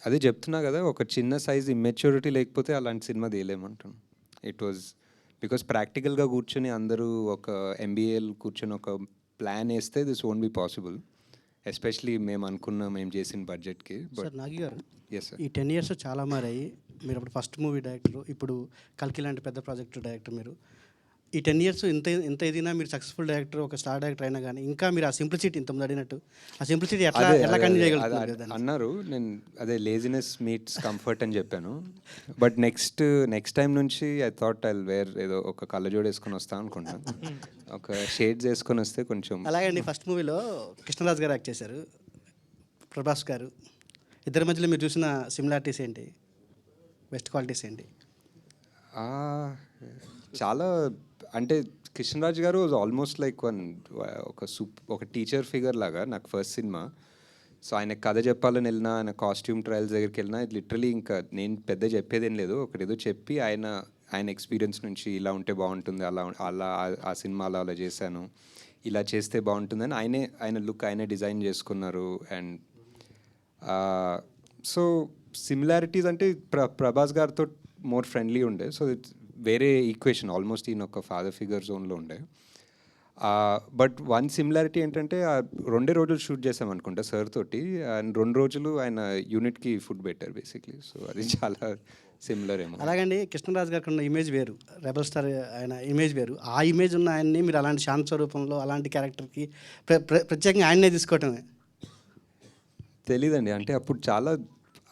అదే చెప్తున్నా కదా, ఒక చిన్న సైజ్ ఇమ్మెచ్యూరిటీ లేకపోతే అలాంటి సినిమా తీయలేమంటాను. ఇట్ వాజ్ బికాస్ ప్రాక్టికల్గా కూర్చొని అందరూ ఒక ఎంబీఏలు కూర్చొని ఒక ప్లాన్ వేస్తే this won't be possible, especially మేము చేసిన బడ్జెట్కి. సార్ నాగి గారు, ఎస్ సార్, ఈ 10 years చాలా మారాయి. మీరు అప్పుడు ఫస్ట్ మూవీ డైరెక్టర్, ఇప్పుడు కల్కి లాంటి పెద్ద ప్రాజెక్ట్ డైరెక్టర్. మీరు ఈ 10 years ఎంత ఎదిగినా మీరు సక్సెస్ఫుల్ డైరెక్టర్, ఒక స్టార్ డైరెక్టర్ అయినా కానీ ఇంకా మీరు ఆ సింప్లిసిటీ ఇంతకుముందు అడిగినట్టు ఆ సింప్లిసిటీ ఎలా కంటిన్యూ చేయగలుగుతారు అన్నారు. నేను అదే లేజినెస్ మీట్స్ కంఫర్ట్ అని చెప్పాను. బట్ నెక్స్ట్ టైం నుంచి ఐ థాట్ ఐ వేర్ ఏదో ఒక కళ్ళజోడు వేసుకొని వస్తాను అనుకుంటాను, ఒక షేడ్స్ వేసుకొని వస్తే కొంచెం. అలాగండి, ఫస్ట్ మూవీలో కృష్ణరాజ్ గారు యాక్ట్ చేశారు, ప్రభాస్ గారు. ఇద్దరి మధ్యలో మీరు చూసిన సిమిలారిటీస్ ఏంటి, బెస్ట్ క్వాలిటీస్ ఏంటి? చాలా, అంటే కృష్ణరాజ్ గారు వాజ్ ఆల్మోస్ట్ లైక్ ఒక టీచర్ ఫిగర్ లాగా నాకు ఫస్ట్ సినిమా. సో ఆయన కథ చెప్పాలని వెళ్ళినా, ఆయన కాస్ట్యూమ్ ట్రయల్స్ దగ్గరికి వెళ్ళినా, లిటరలీ ఇంకా నేను పెద్ద చెప్పేదేం లేదు, ఒకటేదో చెప్పి ఆయన ఎక్స్పీరియన్స్ నుంచి ఇలా ఉంటే బాగుంటుంది, అలా ఆ సినిమా అలా చేశాను, ఇలా చేస్తే బాగుంటుందని ఆయన లుక్ ఆయనే డిజైన్ చేసుకున్నారు. అండ్ సో సిమిలారిటీస్ అంటే ప్రభాస్ గారితో మోర్ ఫ్రెండ్లీ ఉండే. సో ఇట్స్ వేరే ఈక్వేషన్, ఆల్మోస్ట్ ఈయన ఒక ఫాదర్ ఫిగర్ జోన్లో ఉండే. బట్ వన్ సిమిలారిటీ ఏంటంటే 2 రోజులు షూట్ చేసాం అనుకుంటా సార్ తోటి, అండ్ 2 రోజులు ఆయన యూనిట్కి ఫుడ్ పెట్టారు బేసిక్లీ. సో అది చాలా సిమిలర్ ఏమో. అలాగండి, కృష్ణరాజ్ గారికి ఉన్న ఇమేజ్ వేరు, రెబల్ స్టార్ ఆయన ఇమేజ్ వేరు. ఆ ఇమేజ్ ఉన్న ఆయన్ని మీరు అలాంటి శాంత స్వరూపంలో అలాంటి క్యారెక్టర్కి ప్రత్యేకంగా ఆయన్నే తీసుకోవటమే తెలీదండి. అంటే అప్పుడు చాలా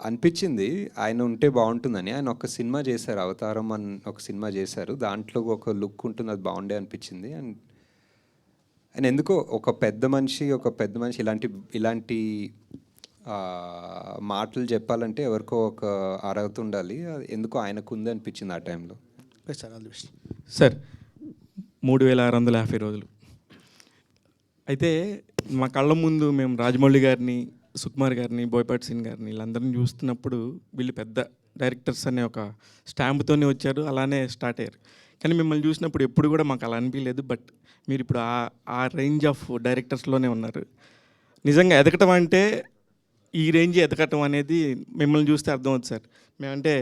అనిపించింది ఆయన ఉంటే బాగుంటుందని. ఆయన ఒక సినిమా చేశారు, అవతారం అని ఒక సినిమా చేశారు, దాంట్లో ఒక లుక్ ఉంటుంది, అది బాగుండే అనిపించింది. అండ్ ఆయన ఎందుకో ఒక పెద్ద మనిషి ఇలాంటి మాటలు చెప్పాలంటే ఎవరికో ఒక అర్హత ఉండాలి, ఎందుకో ఆయనకు ఉంది అనిపించింది ఆ టైంలో. సార్ 3650 రోజులు అయితే మా కళ్ళ ముందు మేము రాజమౌళి గారిని, సుకుమార్ గారిని, బోయపాటి సీన్ గారిని వీళ్ళందరినీ చూస్తున్నప్పుడు వీళ్ళు పెద్ద డైరెక్టర్స్ అనే ఒక స్టాంప్తోనే వచ్చారు, అలానే స్టార్ట్ అయ్యారు. కానీ మిమ్మల్ని చూసినప్పుడు ఎప్పుడు కూడా మాకు అలా అనిపించలేదు. బట్ మీరు ఇప్పుడు ఆ రేంజ్ ఆఫ్ డైరెక్టర్స్లోనే ఉన్నారు. నిజంగా ఎదగటం అంటే ఈ రేంజ్ ఎదగటం అనేది మిమ్మల్ని చూస్తే అర్థమవుతుంది సార్. మేమంటే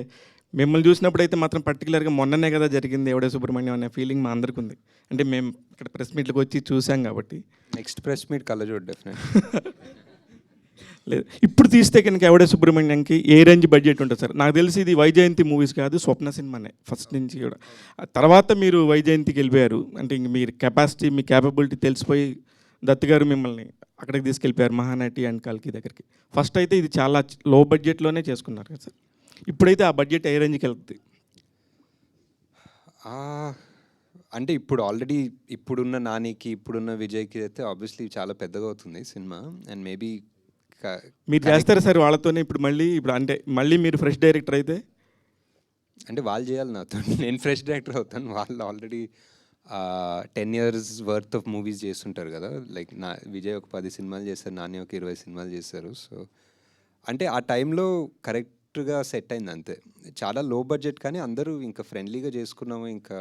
మిమ్మల్ని చూసినప్పుడు అయితే మాత్రం పర్టికులర్గా మొన్ననే కదా జరిగింది ఎవడే సుబ్రహ్మణ్యం అనే ఫీలింగ్ మా అందరికీ ఉంది. అంటే మేము ఇక్కడ ప్రెస్ మీట్లకు వచ్చి చూసాం కాబట్టి. నెక్స్ట్ ప్రెస్ మీట్ కళ్ళజోడు డెఫినెట్ లేదు. ఇప్పుడు తీస్తే కనుక ఎవడే సుబ్రహ్మణ్యంకి ఏ రేంజ్ బడ్జెట్ ఉంటుంది సార్? నాకు తెలిసి ఇది వైజయంతి మూవీస్ కాదు, స్వప్న సినిమానే ఫస్ట్ నుంచి కూడా. తర్వాత మీరు వైజయంతికి వెళ్ళిపోయారు, అంటే ఇంక మీరు కెపాసిటీ, మీ క్యాపబిలిటీ తెలిసిపోయి దత్ గారు మిమ్మల్ని అక్కడికి తీసుకెళ్ళిపోయారు మహానటి అండ్ కల్కి దగ్గరికి. ఫస్ట్ అయితే ఇది చాలా లో బడ్జెట్లోనే చేసుకున్నారు కదా సార్. ఇప్పుడైతే ఆ బడ్జెట్ ఏ రేంజ్కి వెళ్తుంది? అంటే ఇప్పుడు ఆల్రెడీ ఇప్పుడున్న నానికి, ఇప్పుడున్న విజయ్కి అయితే ఆబ్వియస్లీ చాలా పెద్దగా అవుతుంది సినిమా. అండ్ మేబీ మీరు చేస్తారా సార్ వాళ్ళతోనే ఇప్పుడు అంటే మళ్ళీ మీరు ఫ్రెష్ డైరెక్టర్ అయితే? అంటే వాళ్ళు చేయాలి నాతో, నేను ఫ్రెష్ డైరెక్టర్ అవుతాను. వాళ్ళు already 10 years worth of movies చేస్తుంటారు కదా. లైక్ విజయ్ ఒక 10 సినిమాలు చేశారు, నాని ఒక 20 సినిమాలు చేశారు. సో అంటే ఆ టైంలో కరెక్ట్గా సెట్ అయింది అంతే. చాలా లో బడ్జెట్ కానీ అందరూ ఇంకా ఫ్రెండ్లీగా చేసుకున్నాము, ఇంకా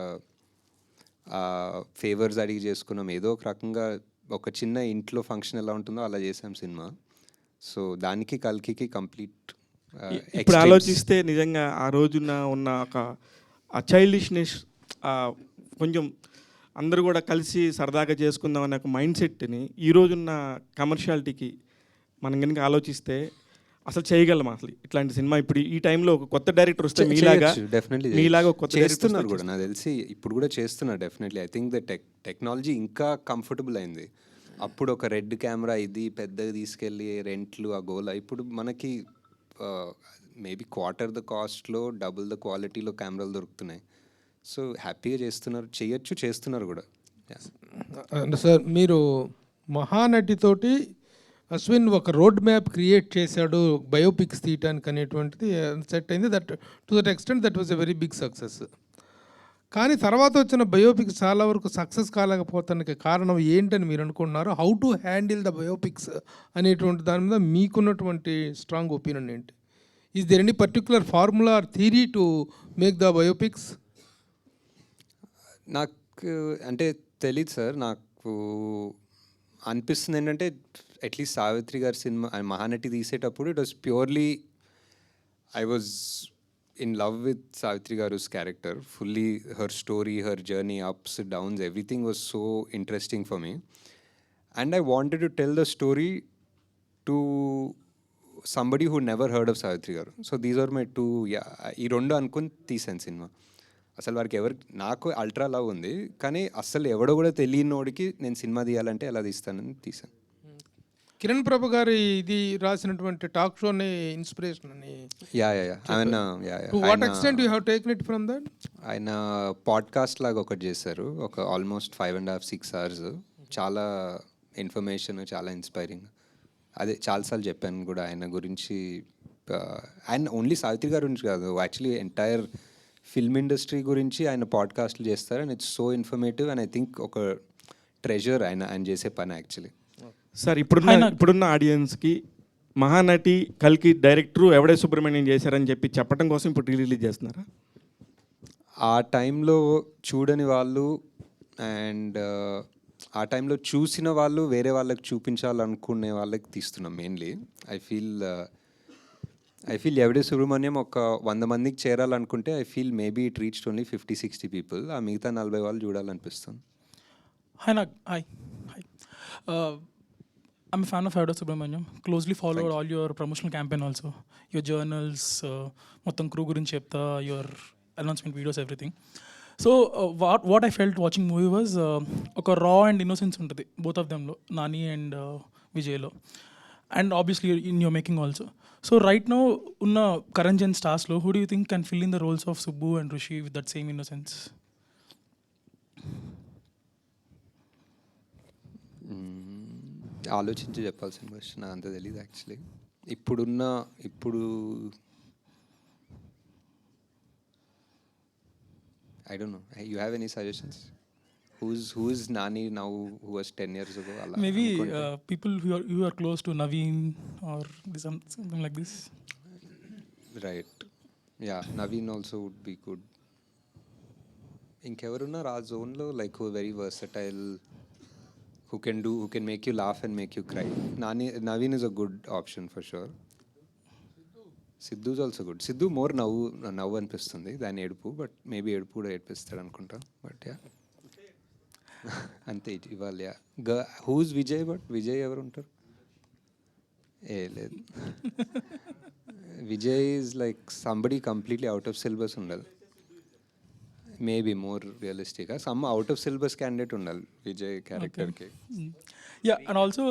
ఫేవర్స్ అడిగి చేసుకున్నాం. ఏదో ఒక రకంగా ఒక చిన్న ఇంట్లో ఫంక్షన్ ఎలా ఉంటుందో అలా చేసాం సినిమా. సో దానికి కల్కి కంప్లీట్. ఇప్పుడు ఆలోచిస్తే నిజంగా ఆ రోజున ఉన్న ఒక చైల్డిష్నెస్, కొంచెం అందరూ కూడా కలిసి సరదాగా చేసుకుందాం అనే ఒక మైండ్ సెట్ని ఈ రోజున్న కమర్షియాలిటీకి మనం కనుక ఆలోచిస్తే అసలు చేయగలం అసలు ఇట్లాంటి సినిమా ఇప్పుడు ఈ టైంలో ఒక కొత్త డైరెక్టర్ వస్తే మీలాగా ఒక కొత్త చేస్తున్నారు కూడా నాకు తెలిసి ఇప్పుడు కూడా చేస్తున్నారు definitely. I think the technology ఇంకా కంఫర్టబుల్ అయింది. అప్పుడు ఒక రెడ్ కెమెరా ఇది పెద్దగా తీసుకెళ్ళి రెంట్లు ఆ గోల, ఇప్పుడు మనకి మేబీ క్వార్టర్ ద కాస్ట్లో డబుల్ ద క్వాలిటీలో కెమెరాలు దొరుకుతున్నాయి. సో హ్యాపీగా చేస్తున్నారు, చేస్తున్నారు కూడా. సార్ మీరు మహానటితోటి అశ్విన్ ఒక రోడ్ మ్యాప్ క్రియేట్ చేశాడు బయోపిక్స్ తీయటానికి అనేటువంటిది సెట్ అయింది. That to that extent that was a very big success. కానీ తర్వాత వచ్చిన బయోపిక్స్ చాలా వరకు సక్సెస్ కాలేకపోతానికి కారణం ఏంటని మీరు అనుకుంటున్నారు? How to handle the biopics అనేటువంటి దాని మీద మీకున్నటువంటి స్ట్రాంగ్ ఒపీనియన్ ఏంటి? Is there any particular formula or theory to make the biopics? నాకు అంటే తెలీదు సార్. నాకు అనిపిస్తుంది ఏంటంటే అట్లీస్ట్ సావిత్రి గారి సినిమా మహానటి తీసేటప్పుడు it was purely I was in love with Savitri Garu's character, fully her story, her journey, ups, downs, everything was so interesting for me. And I wanted to tell the story to somebody who never heard of Savitri Garu. So these are my two, ఈ రెండు అనుకుని తీసాను సినిమా. అసలు వారికి నాకు అల్ట్రా లవ్ ఉంది, కానీ అసలు ఎవడో కూడా తెలియనోడికి నేను సినిమా తీయాలంటే ఎలా తీస్తానని తీసాను. కిరణ్ ప్రభు గారి ఇది రాసినటువంటి టాక్ షోని ఇన్స్పిరేషన్ అని. To what extent you have taken it from that? ఆయన పాడ్కాస్ట్ లాగా ఒకటి చేశారు, ఒక ఆల్మోస్ట్ 5.5-6 hours. చాలా ఇన్ఫర్మేషన్, చాలా ఇన్స్పైరింగ్. అదే చాలాసార్లు చెప్పాను కూడా ఆయన గురించి. ఆయన ఓన్లీ సావిత్రి గారి గురించి కాదు, యాక్చువల్లీ ఎంటైర్ ఫిల్మ్ ఇండస్ట్రీ గురించి ఆయన పాడ్కాస్ట్లు చేస్తారు. And it's so informative and I think ఒక ట్రెజర్ ఆయన చేసే పని యాక్చువల్లీ. సార్ ఇప్పుడున్న ఆడియన్స్కి మహానటి కల్కి డైరెక్టరు ఎవడే సుబ్రహ్మణ్యం చేశారని చెప్పి చెప్పడం కోసం ఇప్పుడు రిలీజ్ చేస్తున్నారా? ఆ టైంలో చూడని వాళ్ళు అండ్ ఆ టైంలో చూసిన వాళ్ళు వేరే వాళ్ళకి చూపించాలనుకునే వాళ్ళకి తీస్తున్నాం మెయిన్లీ. ఐ ఫీల్ ఎవడే సుబ్రహ్మణ్యం ఒక 100 మందికి చేరాలనుకుంటే I feel maybe it reached only 50-60 people. ఆ మిగతా 40 వాళ్ళు చూడాలనిపిస్తుంది. Hi. I'm a fan of Evade Subramaniam. Closely followed all your promotional campaign also. Your journals, మొత్తం crew గురించి చెప్తా, your announcement videos, everything. So what I felt watching movie was ఒక raw and innocence ఉంటుంది both of them లో, Nani and Vijay లో, and obviously in your making also. So right now ఉన్న current gen stars లో who do you think can fill in the roles of Subbu and Rishi with that same innocence? ఆలోచించి చెప్పాల్సిన క్వశ్చన్, నాకు అంత తెలియదు యాక్చువల్లీ. ఇప్పుడు I don't no. You have any suggestions? Who is Nani now, who was 10 years ago? Maybe people who are close to Naveen or something like this. Right. Yeah, Naveen also would be good. ఇంకెవరున్నారు ఆ జోన్లో like who very versatile, who can make you laugh and make you cry? Naveen is a good option for sure. Sidhu is also good. Sidhu more నవ్వు అనిపిస్తుంది దాని ఏడుపు, బట్ మేబీ ఏడుపు కూడా ఏడిపిస్తాడు అనుకుంటా. బట్ అంతే ఇవాళ. హూజ్ విజయ్? బట్ విజయ్ ఎవరు ఉంటారు? లేదు. Vijay is like somebody completely out of syllabus ఉండాలి. మేబీ మోర్ రియలిస్టిక్గా some out of syllabus candidate ఉండాలి విజయ్ క్యారెక్టర్కి. And also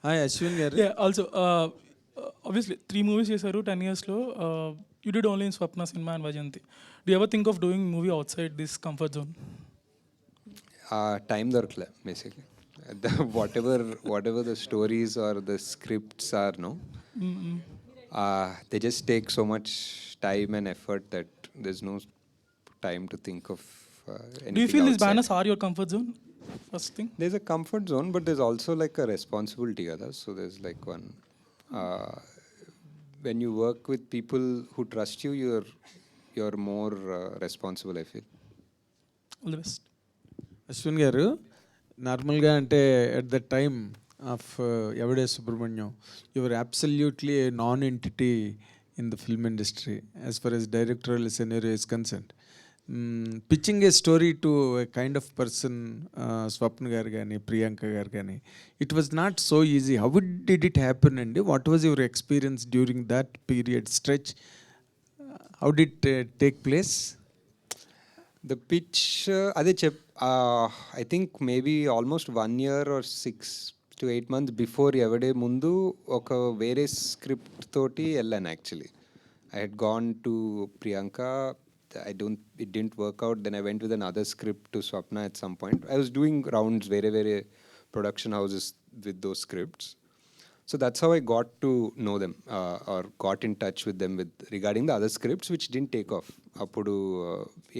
హాయ్ అశ్విన్ గారు. ఆల్సో obviously 3 movies చేశారు 10 years లో. You did only in Swapna Cinema and Vajanti. Do you ever think of doing movie outside this comfort zone? Time దొరకలే basically. whatever the stories or the scripts are, no, they just take so much time and effort that there's no time to think of anything. Do you feel outside. these banners are your comfort zone? First thing, there's a comfort zone, but there's also like a responsibility other. So there's like one when you work with people who trust you, you're more responsible, I feel. all the best. Ashwin garu, నార్మల్గా అంటే at the time of Yevade Subramanyam, your absolutely a non entity in the film industry as far as directorial scenario is concerned. Pitching a story to a kind of person, Swapna garu కానీ ప్రియాంక గారు కానీ, it was not so easy. How did it happen అండి? What was your experience during that period stretch? How did take place? The pitch అదే I think maybe almost 1 year or 6 to 8 months before ఎవడే ముందు ఒక వేరే స్క్రిప్ట్ తోటి వెళ్ళాను actually. I had gone to Priyanka. It didn't work out. Then I went with another script to Swapna at some point. I was doing rounds very production houses with those scripts. So that's how I got to know them or got in touch with them regarding the other scripts which didn't take off. Appudu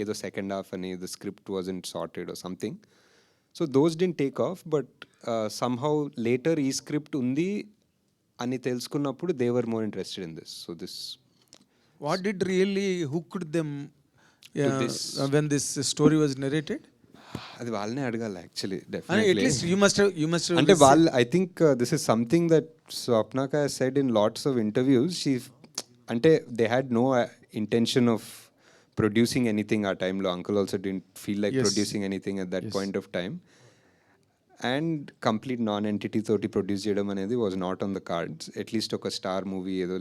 edo second half ani the script wasn't sorted or something. So those didn't take off, but somehow later ee script undi ani telusukunnappudu they were more interested in this. So this What did really hooked them this. when this story was narrated? అది వాళ్ళనే అడగాలి actually At definitely. least you must have అంటే వాళ్ళు I think this is something that స్వప్నక said in lots of interviews. She అంటే they had no intention of producing anything ఆ టైంలో. Uncle also didn't feel like Yes. Producing anything at that point of time. And complete non entity తోటి ప్రొడ్యూస్ చేయడం అనేది was not on the cards. At least ఒక స్టార్ మూవీ ఏదో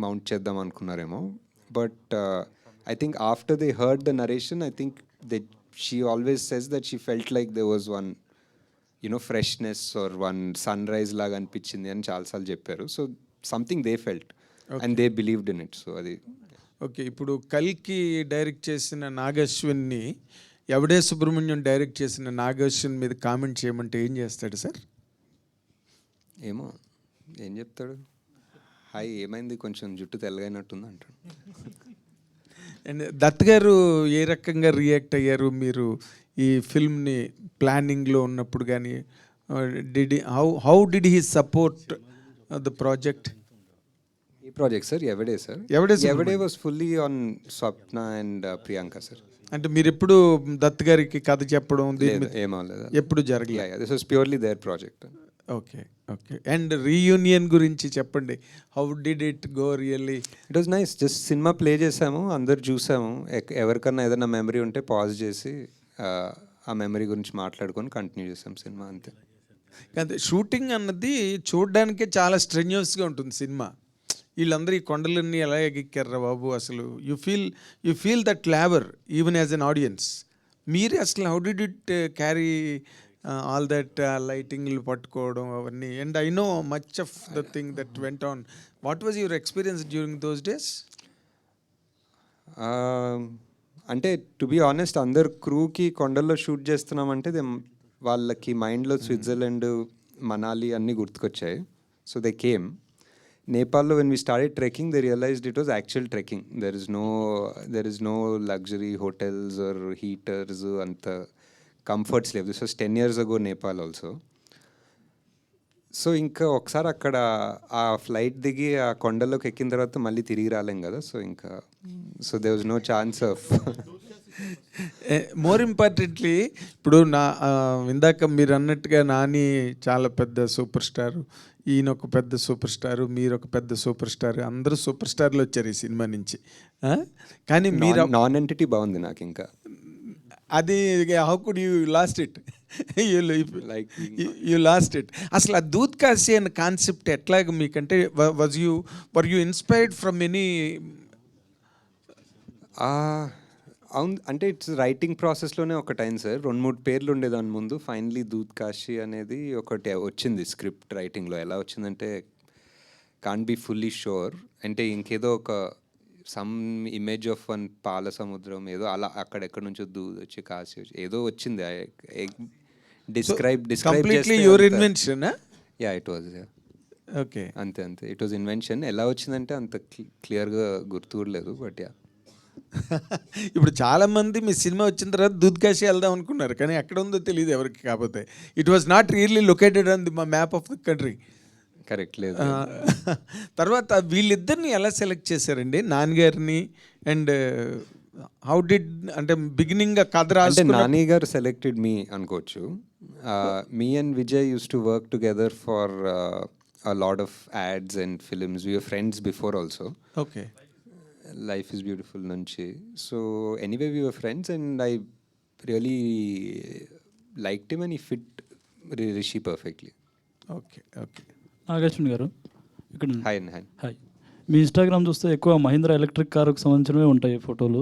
మౌంట్ చేద్దాం అనుకున్నారేమో. But I think after they heard the narration, I think she always says that she felt like there was one, freshness or one sunrise laga అనిపించింది అని చాలాసార్లు చెప్పారు. So something they felt and they believed in it. So అది ఓకే. ఇప్పుడు కల్కి డైరెక్ట్ చేసిన నాగశ్విన్ని ఎవడే సుబ్రహ్మణ్యం డైరెక్ట్ చేసిన నాగశ్విన్ మీద కామెంట్ చేయమంటే ఏం చేస్తాడు సార్? ఏమో ఏం చెప్తాడు, హాయ్ ఏమైంది కొంచెం జుట్టు తెల్లగైనట్టుంది అంటాడు. అండ్ దత్ గారు ఏ రకంగా రియాక్ట్ అయ్యారు మీరు ఈ ఫిల్మ్ని ప్లానింగ్లో ఉన్నప్పుడు కానీ? How did he support the project? ఈ project sir Yevade sir? Yevade was fully on Swapna and Priyanka sir. అంటే మీరు ఎప్పుడు దత్ గారికి కథ చెప్పడం ఏమవలేదు, ఎప్పుడు జరగలేదు? This was purely their project. Okay okay. And reunion గురించి చెప్పండి. How did it go really? It was nice. Just cinema play చేసాము, అందరు చూసాము. ఎవరికన్నా ఏదైనా మెమరీ ఉంటే పాజ్ చేసి ఆ మెమరీ గురించి మాట్లాడుకొని కంటిన్యూ చేసాం సినిమా, అంతే. కానీ షూటింగ్ అన్నది చూడడానికే చాలా స్ట్రెన్యూస్గా ఉంటుంది సినిమా. వీళ్ళందరూ ఈ కొండలన్నీ ఎలా ఎక్కారా బాబు అసలు. You feel that labour even as an audience. మీరే అసలు how did it carry all that లైటింగ్లు పట్టుకోవడం అవన్నీ? And I know much of the thing that went on. What was your experience during those days? అంటే టు బీ ఆనెస్ట్ అందరు క్రూకి కొండల్లో షూట్ చేస్తున్నామంటే వాళ్ళకి మైండ్లో స్విట్జర్లాండ్, మనాలి అన్నీ గుర్తుకొచ్చాయి. So they came. నేపాల్లో when we started trekking they realized it was actual trekking. There is no luxury hotels or heaters, అంత కంఫర్ట్స్ లేవు. This was 10 years ago Nepal also. So ఇంకా ఒకసారి అక్కడ ఆ ఫ్లైట్ దిగి ఆ కొండల్లోకి ఎక్కిన తర్వాత మళ్ళీ తిరిగి రాలేం కదా. సో ఇంకా there was no chance of. More importantly ఇప్పుడు ఇందాక మీరు అన్నట్టుగా నాని చాలా పెద్ద సూపర్ స్టారు, ఈయన ఒక పెద్ద సూపర్ స్టారు, మీరు ఒక పెద్ద సూపర్ స్టార్, అందరూ సూపర్ స్టార్లు వచ్చారు ఈ సినిమా నుంచి. కానీ మీరు నాన్ ఎంటిటీ బాగుంది నాకు ఇంకా. అది how could you lost it? You lost it. అసలు ఆ దూద్ కాశీ అనే కాన్సెప్ట్ ఎట్లాగ మీకంటే were you inspired from any? అవును, అంటే ఇట్స్ రైటింగ్ ప్రాసెస్లోనే ఒకటి అయింది సార్. 2-3 పేర్లు ఉండేదాని ముందు. ఫైనలీ దూద్ కాశీ అనేది ఒకటి వచ్చింది స్క్రిప్ట్ రైటింగ్లో. ఎలా వచ్చిందంటే కాంట్ బి ఫుల్లీ షూర్, అంటే ఇంకేదో ఒక సమ్ ఇమేజ్ ఆఫ్ వన్ పాల సముద్రం ఏదో అలా అక్కడెక్కడ నుంచో దూద్ వచ్చి కాశీ వచ్చి ఏదో వచ్చింది. Describe your invention? Yeah it was. Okay, అంతే ఇట్ వాజ్ ఇన్వెన్షన్. ఎలా వచ్చిందంటే అంత క్లియర్గా గుర్తులేదు. బట్ యా ఇప్పుడు చాలామంది మీ సినిమా వచ్చిన తర్వాత దూద్ కాశీ వెళ్దాం అనుకున్నారు, కానీ ఎక్కడ ఉందో తెలియదు ఎవరికి. కాకపోతే it was not really located on the map of the country. Correct లేదు. తర్వాత వీళ్ళిద్దరిని ఎలా సెలెక్ట్ చేశారండి, నాన్నగారిని? అండ్ హౌ డిడ్ అంటే బిగినింగ్ కథ రాసి నాని గారు సెలెక్టెడ్ మీ అనుకోవచ్చు. Me and Vijay use to work together for a lot of ads and films. We were friends before also. Okay. Life is beautiful నుంచి. So anyway we were friends and I really liked him and he fit Rishi perfectly. Okay okay. Nageshwan garu ఇక్కడ హాయ్ అండి. హాయ్. హాయ్. మీ ఇన్స్టాగ్రామ్ చూస్తే ఎక్కువ మహీంద్రా ఎలక్ట్రిక్ కారుకు సంబంధించినవే ఉంటాయి ఫోటోలు.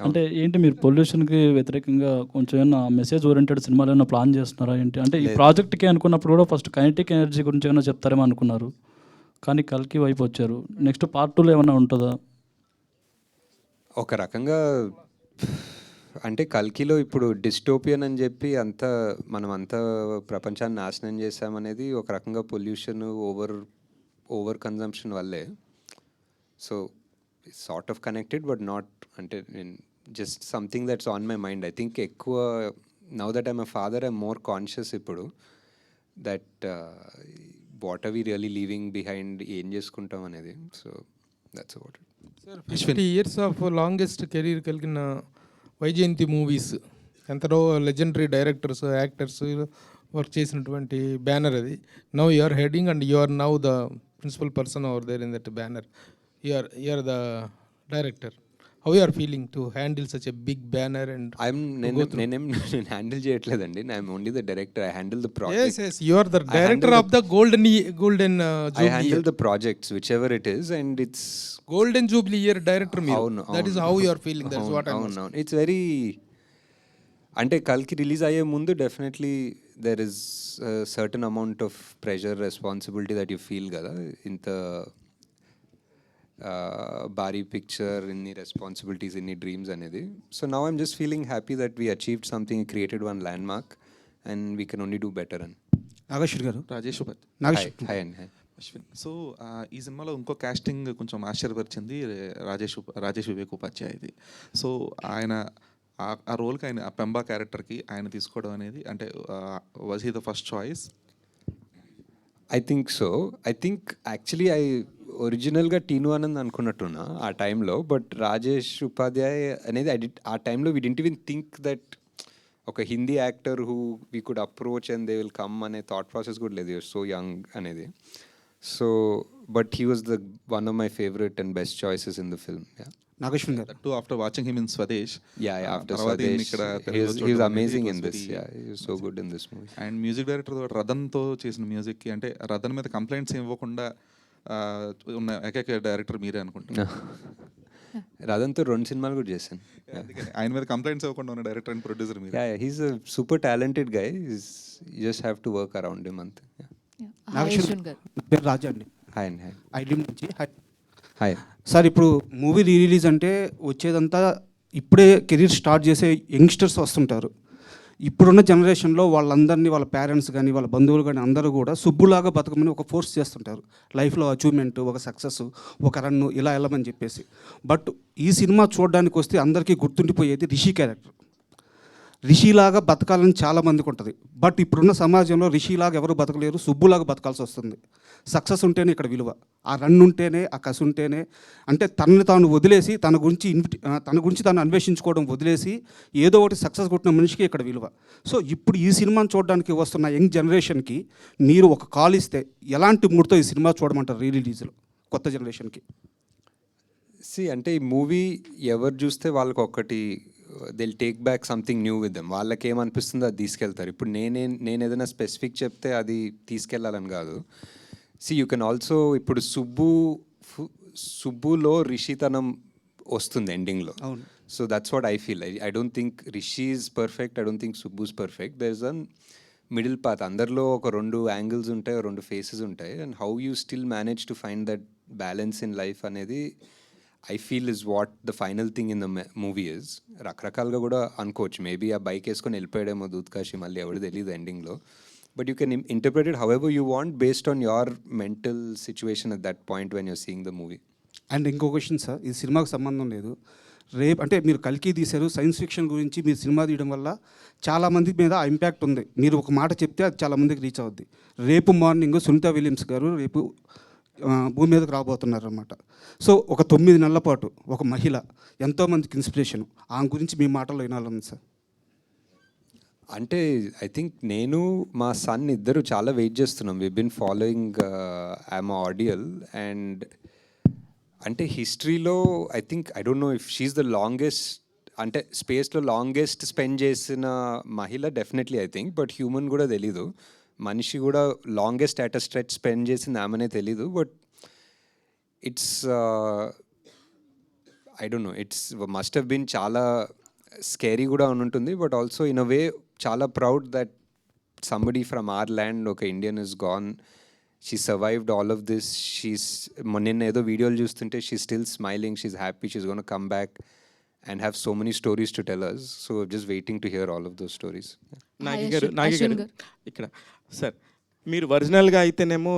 అంటే ఏంటి మీరు పొల్యూషన్కి వ్యతిరేకంగా కొంచెం ఏమైనా మెసేజ్ ఓరియంటెడ్ సినిమాలు ఏమైనా ప్లాన్ చేస్తున్నారా ఏంటి? అంటే ఈ ప్రాజెక్ట్కి అనుకున్నప్పుడు కూడా ఫస్ట్ కైనెటిక్ ఎనర్జీ గురించి ఏమైనా చెప్తారేమో అనుకున్నారు, కానీ కల్కి వైపు వచ్చారు. నెక్స్ట్ పార్ట్ 2లో ఏమైనా ఉంటుందా? ఒక రకంగా అంటే కల్కిలో ఇప్పుడు డిస్టోపియన్ అని చెప్పి మనం అంతా ప్రపంచాన్ని నాశనం చేసామనేది ఒక రకంగా పొల్యూషన్ ఓవర్ కన్జంప్షన్ వల్లే. So sort of connected but not, అంటే నేను just something that's on my mind. I think ఎక్కువ now that I'm a father I'm more conscious ఇప్పుడు that what are we really leaving behind, ఏం చేసుకుంటాం అనేది. So that's what. Sir 50 years of longest career కలిగిన వైజయంతి మూవీస్, ఎంతలో లెజెండరీ డైరెక్టర్స్ యాక్టర్స్ వర్క్ చేసినటువంటి బ్యానర్ అది. Now you are heading and you are now the principal person over there in that banner. You are the director. How you are feeling to handle such a big banner and నేను హ్యాండిల్ చేయట్లేదండి. I'm only the director. I handle the project. Yes, you are the director of the golden I handle the projects whichever it is and it's golden jubilee year director మీరు. That is how you are feeling. That's what I'm saying. It's very, అంటే కల్కి రిలీజ్ అయ్యే ముందు definitely there is certain amount of pressure, responsibility that you feel కదా. ఇంత భారీ పిక్చర్, ఇన్ని రెస్పాన్సిబిలిటీస్, ఇన్ని డ్రీమ్స్ అనేది. So now I'm just feeling happy that we achieved something, created one land mark and we can only do better అని. నాగేశ్వర్ గారు. రాజేష్ హాయ్ అండి. అశ్విన్. సో ఈ సినిమాలో ఇంకో కాస్టింగ్ కొంచెం ఆశ్చర్యపరిచింది, రాజేష్ వివేక్ ఉపాధ్యాయది. సో ఆయన ఆ రోల్కి, ఆయన ఆ పెంబా క్యారెక్టర్కి ఆయన తీసుకోవడం అనేది, అంటే was he the first choice? I think so. I think actually ఒరిజినల్గా టీను ఆనంద్ అనుకున్నట్టున్నా ఆ టైంలో, బట్ రాజేష్ ఉపాధ్యాయ్ అనేది ఆ టైంలో we didn't even think that ఒక Hindi actor who we could approach and they will come అనే థాట్ ప్రాసెస్ కూడా లేదు, సో యంగ్ అనేది. So but he was the one of my favourite and best choices in the film. Nageshwar garu. To after watching him in Swadesh. After Swadesh, he was amazing in this. He was so good in this movie. And music director రథన్తో చేసిన మ్యూజిక్కి, అంటే రథన్ మీద కంప్లైంట్స్ ఇవ్వకుండా ఉన్న ఏకైక డైరెక్టర్ మీరే అనుకుంటున్నా. రథన్తో 2 సినిమాలు కూడా చేశాను. ఆయన మీద కంప్లైంట్స్ ఇవ్వకుండా ఉన్న డైరెక్టర్ అండ్ ప్రొడ్యూసర్ మీరు. He's a super talented guy. You just have to work around him అంతే. నాగేశ్వర్ గారు. పేరు రాజా అండి. హాయ్ అండి. హాయ్. ఐడ్రీమ్ నుంచి. Hi sir. ఇప్పుడు మూవీ రిలీజ్ అంటే వచ్చేదంతా ఇప్పుడే కెరీర్ స్టార్ట్ చేసే యంగ్స్టర్స్ వస్తుంటారు. ఇప్పుడున్న జనరేషన్లో వాళ్ళందరినీ, వాళ్ళ పేరెంట్స్ కానీ వాళ్ళ బంధువులు కానీ అందరూ కూడా సుబ్బులాగా బతకమని ఒక ఫోర్స్ చేస్తుంటారు. లైఫ్లో అచీవ్మెంట్, ఒక సక్సెస్, ఒక రన్ను ఇలా వెళ్ళమని చెప్పేసి. బట్ ఈ సినిమా చూడడానికి వస్తే అందరికీ గుర్తుండిపోయేది రిషి క్యారెక్టర్. రిషిలాగా బతకాలని చాలామందికి ఉంటుంది. బట్ ఇప్పుడున్న సమాజంలో రిషిలాగా ఎవరు బతకలేరు, సుబ్బులాగా బతకాల్సి వస్తుంది. సక్సెస్ ఉంటేనే ఇక్కడ విలువ, ఆ రన్ ఉంటేనే, ఆ కసి ఉంటేనే, అంటే తనని తాను వదిలేసి తన గురించి తాను అన్వేషించుకోవడం వదిలేసి ఏదో ఒకటి సక్సెస్ కొట్టిన మనిషికి ఇక్కడ విలువ. సో ఇప్పుడు ఈ సినిమాని చూడడానికి వస్తున్న యంగ్ జనరేషన్కి మీరు ఒక కాల్ ఇస్తే ఎలాంటి మూడ్తో ఈ సినిమా చూడమంటారు రిలీజ్లో కొత్త జనరేషన్కి? అంటే ఈ మూవీ ఎవరు చూస్తే వాళ్ళకి ఒకటి they'll take back something new with them. వాళ్ళకి ఏమనిపిస్తుందో అది తీసుకెళ్తారు. ఇప్పుడు నేను ఏదైనా స్పెసిఫిక్ చెప్తే అది తీసుకెళ్ళాలని కాదు. యూ కెన్ ఆల్సో, ఇప్పుడు సుబ్బులో రిషితనం వస్తుంది ఎండింగ్లో. So that's what I feel. I don't think Rishi is perfect, I don't think Subbu's perfect. There is an middle path. అందరిలో ఒక 2 యాంగిల్స్ ఉంటాయి, 2 ఫేసెస్ ఉంటాయి. And how you still manage to find that balance in life అనేది I feel is what the final thing in the movie is. రకరకాలుగా కూడా అనుకోవచ్చు. మేబీ ఆ బైక్ వేసుకొని వెళ్ళిపోయాడేమో దూత్కాశి, మళ్ళీ ఎవరు తెలియదు ఎండింగ్లో. But you can interpret it however you want based on your mental situation at that point when you're seeing the movie. And ఇంకో క్వశ్చన్ సార్, ఈ సినిమాకు సంబంధం లేదు. అంటే మీరు కల్కి తీశారు, సైన్స్ ఫిక్షన్ గురించి మీరు సినిమా తీయడం వల్ల చాలామంది మీద ఆ ఇంపాక్ట్ ఉంది. మీరు ఒక మాట చెప్తే అది చాలామందికి రీచ్ అవుద్ది. రేపు మార్నింగ్ సునీత విలియమ్స్ గారు రేపు భూమి మీదకి రాబోతున్నారు అన్నమాట. సో ఒక 9 నెలల పాటు ఒక మహిళ ఎంతోమందికి ఇన్స్పిరేషన్, ఆమె గురించి మీ మాటల్లో వినాలని సార్. అంటే ఐ థింక్ నేను మా సన్ ఇద్దరు చాలా వెయిట్ చేస్తున్నాం. వీ బిన్ ఫాలోయింగ్ ఐఎమ్ ఆడియల్ అండ్ అంటే హిస్టరీలో I think I don't know if she's the longest అంటే స్పేస్లో లాంగెస్ట్ స్పెండ్ చేసిన మహిళ definitely I think, but human కూడా తెలీదు. మనిషి కూడా longest at a stretch spend చేసింది ఆమెనే తెలీదు. But it's I don't know, it's must have been చాలా స్కేరీ కూడా ఉంటుంది. But also in a way చాలా proud that somebody from our land, ఒక Indian is gone, she survived all of this. నిన్న ఏదో వీడియోలు చూస్తుంటే she still smiling, she's happy, she's gonna come back and have so many stories to tell us. So just waiting to hear all of those stories. Nagi గారు ఇక్కడ సార్, మీరు ఒరిజినల్గా అయితేనేమో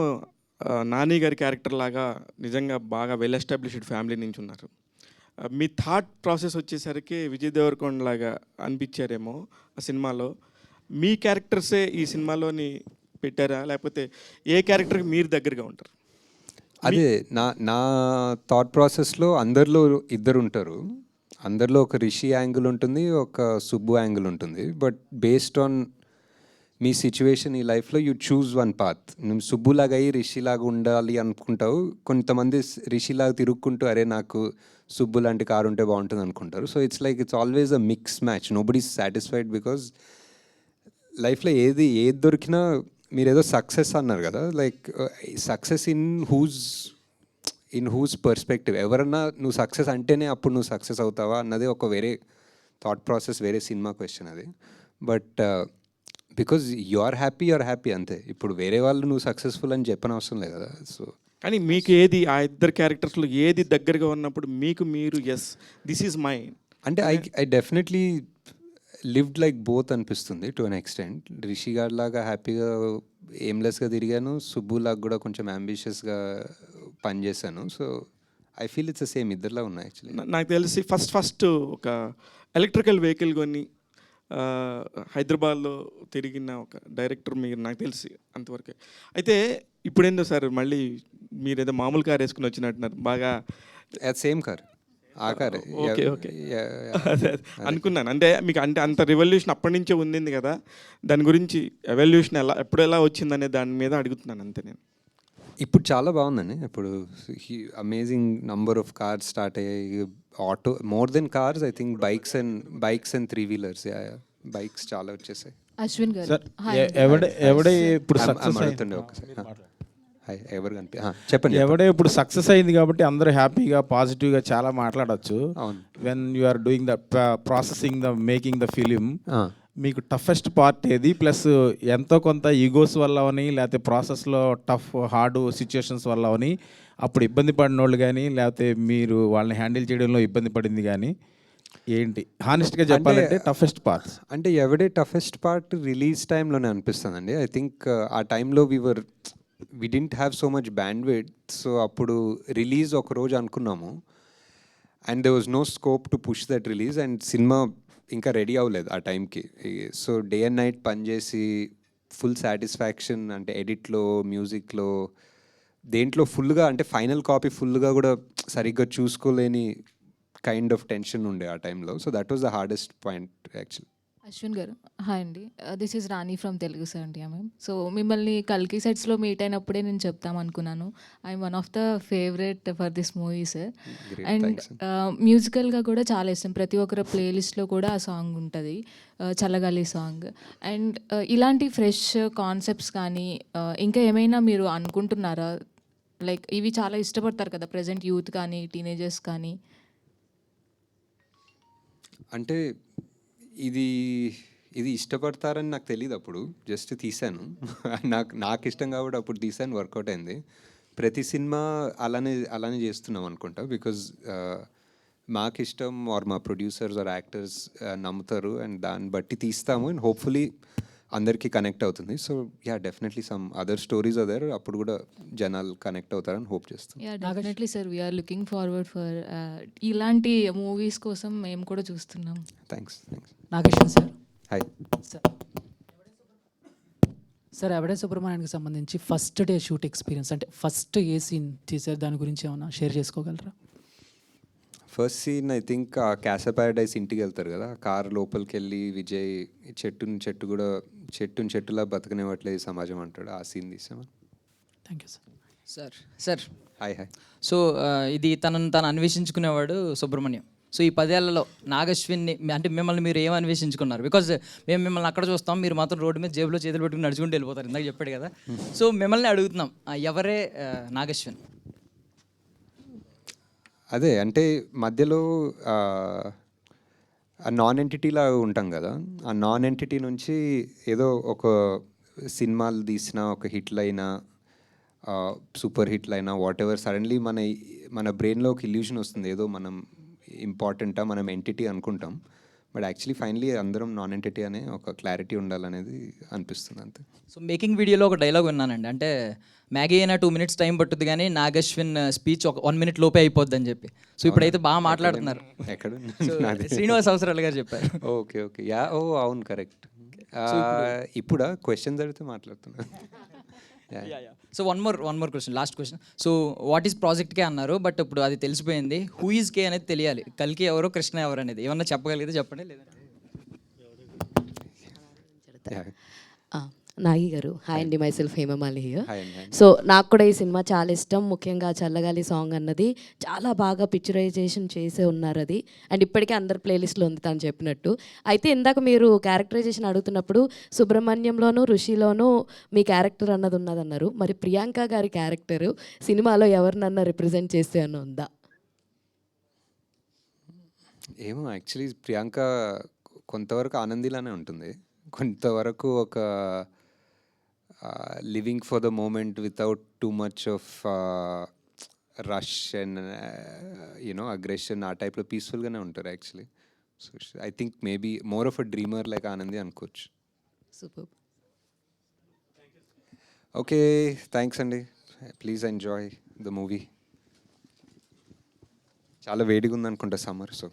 నాని గారి క్యారెక్టర్ లాగా నిజంగా బాగా వెల్ ఎస్టాబ్లిష్డ్ ఫ్యామిలీ నుంచి ఉన్నారు. మీ థాట్ ప్రాసెస్ వచ్చేసరికి విజయ్ దేవరకొండ లాగా అనిపించారేమో ఆ సినిమాలో. మీ క్యారెక్టర్సే ఈ సినిమాలోని పెట్టారా, లేకపోతే ఏ క్యారెక్టర్కి మీరు దగ్గరగా ఉంటారు? అదే నా థాట్ ప్రాసెస్లో అందరిలో ఇద్దరు ఉంటారు. అందరిలో ఒక రిషి యాంగిల్ ఉంటుంది, ఒక సుబ్బు యాంగిల్ ఉంటుంది. But based on me situation ఈ లైఫ్లో యూ చూజ్ వన్ పాత్. నువ్వు సుబ్బులాగా అయ్యి రిషిలాగా ఉండాలి అనుకుంటావు. కొంతమంది రిషిలాగా తిరుక్కుంటూ అరే నాకు సుబ్బు లాంటి కారు ఉంటే బాగుంటుంది అనుకుంటారు. So it's always a mix match. Nobody is satisfied because లైఫ్లో ఏది దొరికినా మీరు ఏదో సక్సెస్ అన్నారు కదా, like success in whose perspective. ఎవరన్నా నువ్వు సక్సెస్ అంటేనే అప్పుడు నువ్వు సక్సెస్ అవుతావా అన్నది ఒక వేరే థాట్ ప్రాసెస్, వేరే సినిమా క్వశ్చన్ అది. But because you are happy అంతే. ఇప్పుడు వేరే వాళ్ళు నువ్వు సక్సెస్ఫుల్ అని చెప్పనవసరం లేదు కదా. సో కానీ మీకు ఏది ఆ ఇద్దరు క్యారెక్టర్స్లో ఏది దగ్గరగా ఉన్నప్పుడు మీకు మీరు ఎస్ దిస్ ఈజ్ మై అంటే I definitely lived like both అనిపిస్తుంది టు అన్ ఎక్స్టెంట్. రిషి గారి లాగా హ్యాపీగా ఎయిమ్లెస్గా తిరిగాను, సుబ్బు లాగా కూడా కొంచెం అంబిషియస్గా పనిచేశాను. So I feel it's the same, ఇద్దరులా ఉన్నాయి యాక్చువల్లీ. నాకు తెలిసి ఫస్ట్ ఒక ఎలక్ట్రికల్ వెహికల్ కొని హైదరాబాద్లో తిరిగిన ఒక డైరెక్టర్ మీరు, నాకు తెలిసి అంతవరకే. అయితే ఇప్పుడేందో సార్ మళ్ళీ మీరు ఏదో మామూలు కార్ వేసుకుని వచ్చినట్టున్నారు బాగా. సేమ్ కార్, ఆ కార్. ఓకే అనుకున్నాను. అంటే మీకు అంటే అంత రివల్యూషన్ అప్పటి నుంచే ఉంది కదా, దాని గురించి ఎవల్యూషన్ ఎప్పుడు ఎలా వచ్చిందనే దాని మీద అడుగుతున్నాను అంతే నేను. ఇప్పుడు చాలా బాగుందండి. ఇప్పుడు amazing number of cars start అయ్యాయి. Auto more than cars, I think bikes and 3-wheelers, bikes చాలా వచ్చేసాయి. అశ్విన్ గారు ఎవడే ఇప్పుడు అడుగుతుండే ఒకసారి ఎవరు చెప్పండి. ఎవడే ఇప్పుడు సక్సెస్ అయింది కాబట్టి అందరూ హ్యాపీగా పాజిటివ్గా చాలా మాట్లాడచ్చు. When you are doing the processing the making the film, మీకు టఫెస్ట్ పార్ట్ ఏది? ప్లస్ ఎంతో కొంత ఈగోస్ వల్ల అవని, లేకపోతే ప్రాసెస్లో హార్డ్ సిచ్యుయేషన్స్ వల్ల అవని అప్పుడు ఇబ్బంది పడిన వాళ్ళు కానీ, లేకపోతే మీరు వాళ్ళని హ్యాండిల్ చేయడంలో ఇబ్బంది పడింది కానీ ఏంటి? హానెస్ట్గా చెప్పాలంటే టఫెస్ట్ పార్ట్ అంటే ఎవడే టఫెస్ట్ పార్ట్ రిలీజ్ టైంలోనే అనిపిస్తుందండి. ఐ థింక్ ఆ టైంలో we didn't have so much bandwidth. So అప్పుడు రిలీజ్ ఒక రోజు అనుకున్నాము and there was no scope to push that release, and cinema ఇంకా రెడీ అవ్వలేదు ఆ టైంకి. సో డే అండ్ నైట్ పనిచేసి ఫుల్ సాటిస్ఫాక్షన్ అంటే ఎడిట్లో, మ్యూజిక్లో, దేంట్లో ఫుల్గా అంటే ఫైనల్ కాపీ ఫుల్గా కూడా సరిగ్గా చూసుకోలేని కైండ్ ఆఫ్ టెన్షన్ ఉండే ఆ టైంలో. So that was the hardest point actually. Ashwin garu hi అండి, this is Rani from Telugu 70mm. So మిమ్మల్ని కల్కి సెట్స్లో మీట్ అయినప్పుడే నేను చెప్తాం అనుకున్నాను, I'm one of the favourite for this movie sir. And మ్యూజికల్గా కూడా చాలా ఇష్టం. ప్రతి ఒక్కరి ప్లేలిస్ట్లో కూడా ఆ సాంగ్ ఉంటుంది, చల్లగాలి సాంగ్. అండ్ ఇలాంటి ఫ్రెష్ కాన్సెప్ట్స్ కానీ ఇంకా ఏమైనా మీరు అనుకుంటున్నారా? లైక్ ఇవి చాలా ఇష్టపడతారు కదా ప్రజెంట్ యూత్ కానీ టీనేజర్స్ కానీ. అంటే ఇది ఇష్టపడతారని నాకు తెలియదు. అప్పుడు జస్ట్ తీశాను, నాకు ఇష్టం కాబట్టి అప్పుడు తీశాను, వర్కౌట్ అయింది. ప్రతి సినిమా అలానే చేస్తున్నాం అనుకుంటా. బికాజ్ మాకు ఇష్టం ఆర్ మా ప్రొడ్యూసర్స్ ఆర్ యాక్టర్స్ నమ్ముతారు అండ్ దాన్ని బట్టి తీస్తాము అండ్ హోప్ఫుల్లీ అందరికీ కనెక్ట్ అవుతుంది. So yeah definitely some other stories other, అప్పుడు కూడా జనాలు కనెక్ట్ అవుతారని హోప్ చేస్తాం. Yeah definitely sir, we're looking forward for ఇలాంటి మూవీస్ కోసం మేము కూడా చూస్తున్నాం. Thanks. Nageshwar sir. Hi sir. ఎవడే సుబ్రహ్మణ్యానికి సంబంధించి ఫస్ట్ డే షూట్ ఎక్స్పీరియన్స్, అంటే ఫస్ట్ ఏ సీన్ తీసారు, దాని గురించి ఏమైనా షేర్ చేసుకోగలరా? ఫస్ట్ సీన్ ఐ థింక్ ఆ క్యాసా ప్యారడైస్ ఇంటికి వెళ్తారు కదా, కార్ లోపలికి వెళ్ళి విజయ్ చెట్టులా బతకనివ్వట్లేదు సమాజం అంటాడు, ఆ సీన్ తీసామా. Thank you sir. Sir hi hi. So ఇది తనను తను అన్వేషించుకునేవాడు సుబ్రహ్మణ్యం. సో ఈ 10 ఏళ్లలో నాగశ్విన్ని అంటే మిమ్మల్ని మీరు ఏం అన్వేషించుకున్నారు? బికాజ్ మేము మిమ్మల్ని అక్కడ చూస్తాం, మీరు మాత్రం రోడ్డు మీద జేబులో చేతులు పెట్టుకుని నడుచుకుంటూ వెళ్ళిపోతారు, ఇందాక చెప్పాడు కదా. సో మిమ్మల్ని అడుగుతున్నాం, ఎవరే నాగశ్విన్? అదే అంటే మధ్యలో ఆ నాన్ ఎంటిటీలా ఉంటాం కదా, ఆ నాన్ ఎంటిటీ నుంచి ఏదో ఒక సినిమాలు తీసిన ఒక హిట్లైనా సూపర్ హిట్లైనా వాట్ ఎవర్ సడన్లీ మన బ్రెయిన్లో ఒక ఇల్యూషన్ వస్తుంది, ఏదో మనం ఇంపార్టెంటా, మనం ఎంటిటీ అనుకుంటాం. బట్ యాక్చువల్లీ ఫైనలీ అందరం నాన్ ఎంటిటీ అనే ఒక క్లారిటీ ఉండాలనేది అనిపిస్తుంది అంతే. సో మేకింగ్ వీడియోలో ఒక డైలాగ్ విన్నానండి, అంటే మ్యాగీ అయినా 2 minutes టైం పట్టుద్ది కానీ నాగశ్విన్ స్పీచ్ ఒక 1 minute లోపే అయిపోద్ది అని చెప్పి. సో ఇప్పుడైతే బాగా మాట్లాడుతున్నారు. ఎక్కడ సో శ్రీనివాస్ అవసరాలు గారు చెప్పారు. ఓకే ఓకే యా ఓ అవును కరెక్ట్. ఇప్పుడు క్వశ్చన్స్ అడిగితే మాట్లాడుతున్నా. So one more question, last question. So what is project కే అన్నారు, బట్ ఇప్పుడు అది తెలిసిపోయింది. హూ ఈజ్ కే అనేది తెలియాలి, కల్కి ఎవరో కృష్ణ ఎవరు అనేది ఏమన్నా చెప్పగలిగితే చెప్పండి. లేదంటే నాగి గారు, హాయ్ అండి, my self Hemamali here. Hi అండి. సో నాకు కూడా ఈ సినిమా చాలా ఇష్టం, ముఖ్యంగా చల్లగాలి సాంగ్ అన్నది చాలా బాగా పిక్చరైజేషన్ చేసే ఉన్నారు అది, అండ్ ఇప్పటికే అందరు ప్లేలిస్ట్లో ఉంది తను చెప్పినట్టు. అయితే ఇందాక మీరు క్యారెక్టరైజేషన్ అడుగుతున్నప్పుడు సుబ్రహ్మణ్యంలోనూ ఋషిలోనూ మీ క్యారెక్టర్ అన్నది ఉన్నదన్నారు. మరి ప్రియాంక గారి క్యారెక్టరు సినిమాలో ఎవరినన్నా రిప్రజెంట్ చేస్తే అన్న ఉందా? ఏమో యాక్చువల్లీ ప్రియాంక కొంతవరకు ఆనందిలానే ఉంటుంది, కొంతవరకు ఒక living for the moment without too much of rush and you know aggression, ఆ టైప్లో పీస్ఫుల్గానే ఉంటారు actually. So I think maybe more of a dreamer like Anandi అనుకోవచ్చు. సూపర్. ఓకే థ్యాంక్స్ అండి, ప్లీజ్ ఎంజాయ్ ద మూవీ. చాలా వేడిగా ఉంది అనుకుంటా సమ్మర్, సో